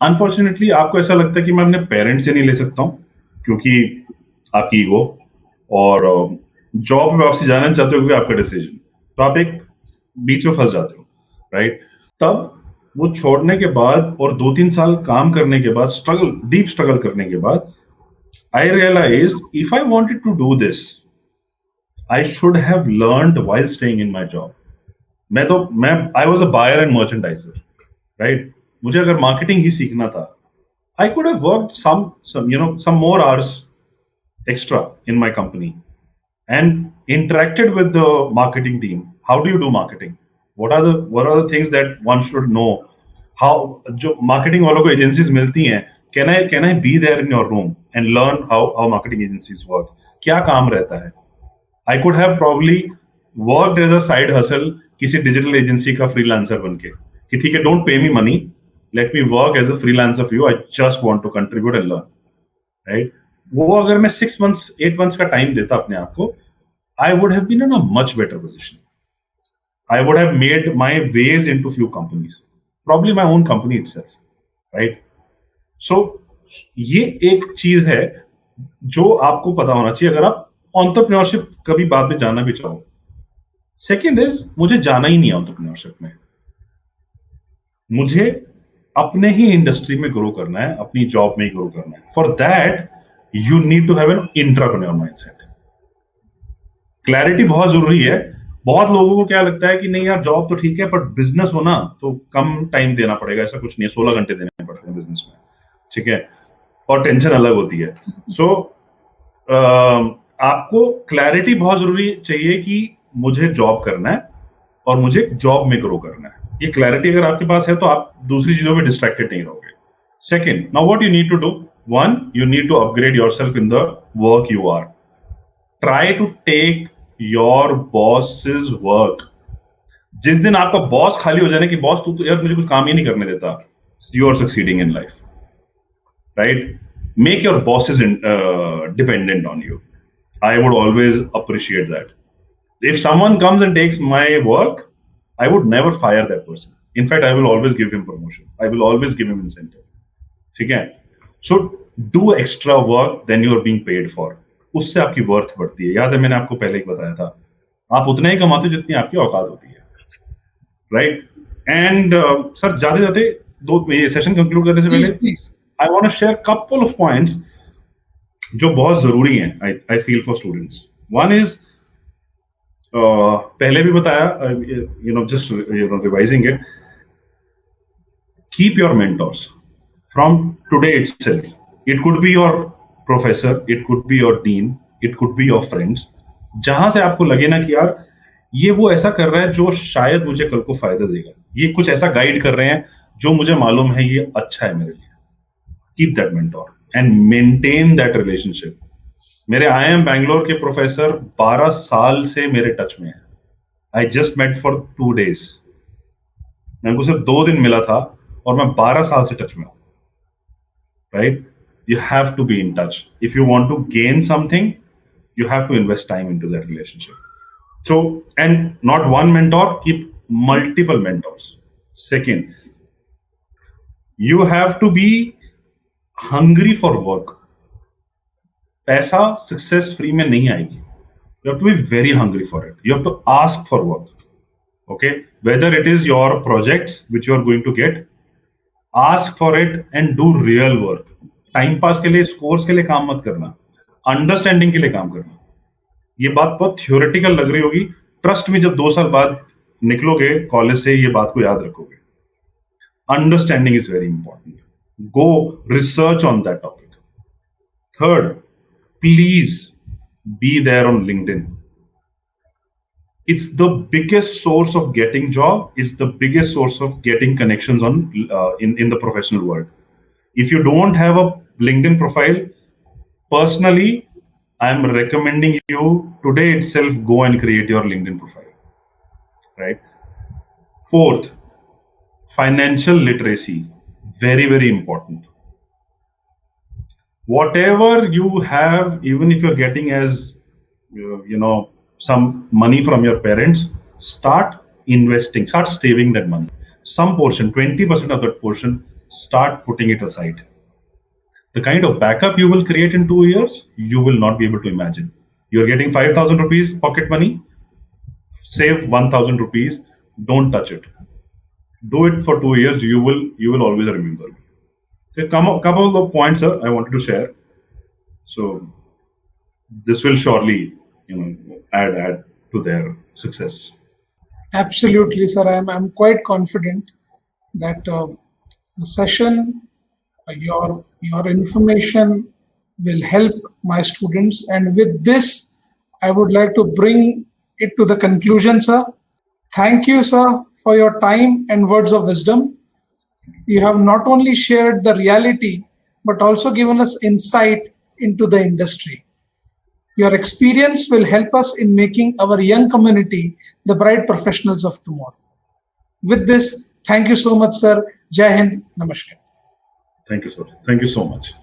अनफॉर्चुनेटली आपको ऐसा लगता है कि मैं अपने पेरेंट्स से नहीं ले सकता हूँ क्योंकि आपकी ईगो, और जॉब में वापसी जाना चाहते हो क्योंकि आपका डिसीजन, तो आप एक बीच में फंस जाते हो, राइट? तब वो छोड़ने के बाद और 2-3 साल काम करने के बाद, डीप स्ट्रगल करने के बाद, I realise if I wanted to do this, I should have learned while staying in my job. मैं I was a buyer and merchandiser, right? मुझे अगर मार्केटिंग ही सीखना था, I could have worked some more hours extra in my company and interacted with the marketing team. How do you do marketing? What are the things that one should know? How जो marketing वालों को agencies मिलती हैं, can I be there in your room and learn how marketing agencies work? क्या काम रहता है? I could have probably worked as a side hustle किसी digital agency का freelancer बनके कि ठीक है, don't pay me money, let me work as a freelancer for you, I just want to contribute and learn, right? वो अगर मैं 6 months 8 months का टाइम देता अपने आप को, I would have been in a much better position. I would have made my ways into few companies, probably my own company itself, right? So ये एक चीज है जो आपको पता होना चाहिए अगर आप एंटरप्रेन्योरशिप कभी बाद में जाना भी चाहो. सेकेंड इज, मुझे जाना ही नहीं है एंटरप्रेन्योरशिप में. मुझे अपने ही इंडस्ट्री में ग्रो करना है, अपनी जॉब में ही ग्रो करना है. For that you need to have an intrapreneur mindset. Clarity बहुत जरूरी है. बहुत लोगों को क्या लगता है कि नहीं यार, जॉब तो ठीक है बट बिजनेस हो ना तो कम टाइम देना पड़ेगा. ऐसा कुछ नहीं है, 16 घंटे देने पड़ते हैं बिजनेस में, ठीक है, और टेंशन अलग होती है. सो आपको क्लैरिटी बहुत जरूरी चाहिए कि मुझे जॉब करना है और मुझे जॉब में ग्रो करना है. ये क्लैरिटी अगर आपके पास है तो आप दूसरी चीजों में डिस्ट्रैक्टेड नहीं रहोगे. Second, now what you need to do, one, you need to upgrade yourself in the work you are. Try to take your boss's work. जिस दिन आपका बॉस खाली हो जाए कि बॉस तू तो यार मुझे कुछ काम ही नहीं करने देता, you are succeeding in life, right? Make your bosses dependent on you. I would always appreciate that. If someone comes and takes my work, I would never fire that person. In fact, I will always give him promotion. I will always give him incentive. ठीक है? So do extra work than you are being paid for. उससे आपकी worth बढ़ती है. याद है मैंने आपको पहले ही बताया था, आप उतना ही कमाते हो जितनी आपकी औकात होती है, राइट? एंड सर जाते जाते ये सेशन कंक्लूड करने से पहले I want to share couple of points जो बहुत जरूरी हैं. I feel for students. One is, पहले भी बताया, just revising it, keep your mentors from today itself. It could be your professor, it could be your dean, it could be your friends. जहां से आपको लगे ना कि यार ये वो ऐसा कर रहा है जो शायद मुझे कल को फायदा देगा, ये कुछ ऐसा गाइड कर रहे हैं जो मुझे मालूम है ये अच्छा है मेरे लिए, keep that mentor and maintain that relationship. मेरे IIM बैंगलोर के प्रोफेसर 12 साल से मेरे टच में है. I just met for 2 days. मैं उनको सिर्फ 2 दिन मिला था और मैं 12 साल से टच में हूं, right? You have to be in touch. If you want to gain something, you have to invest time into that relationship. So, and not one mentor, keep multiple mentors. Second, you have to be hungry for work. पैसा success free में नहीं आएगी. You have to be very hungry for it. You have to ask for work. Okay, whether it is your projects which you are going to get, ask for it and do real work. Time pass के लिए, scores के लिए काम मत करना, understanding के लिए काम करना. ये बात बहुत थियोरेटिकल लग रही होगी, ट्रस्ट में जब 2 साल बाद निकलोगे कॉलेज से ये बात को याद रखोगे. Understanding is very important. Go research on that topic. Third, please be there on LinkedIn. It's the biggest source of getting job. It's the biggest source of getting connections on in the professional world. If you don't have a LinkedIn profile, personally, I'm recommending you today itself go and create your LinkedIn profile. Right? Fourth, financial literacy. Very, very important. Whatever you have, even if you're getting as some money from your parents, start investing, start saving that money. Some portion, 20% of that portion, start putting it aside. The kind of backup you will create in 2 years, you will not be able to imagine. You're getting 5,000 rupees pocket money, save 1,000 rupees, don't touch it. Do it for 2 years, you will always remember. A couple of points, sir, I wanted to share. So this will surely, add to their success. Absolutely, sir. I'm quite confident that the session, your information will help my students. And with this, I would like to bring it to the conclusion, sir. Thank you, sir, for your time and words of wisdom. You have not only shared the reality, but also given us insight into the industry. Your experience will help us in making our young community the bright professionals of tomorrow. With this, thank you so much, sir. Jai Hind. Namaskar. Thank you, sir. Thank you so much.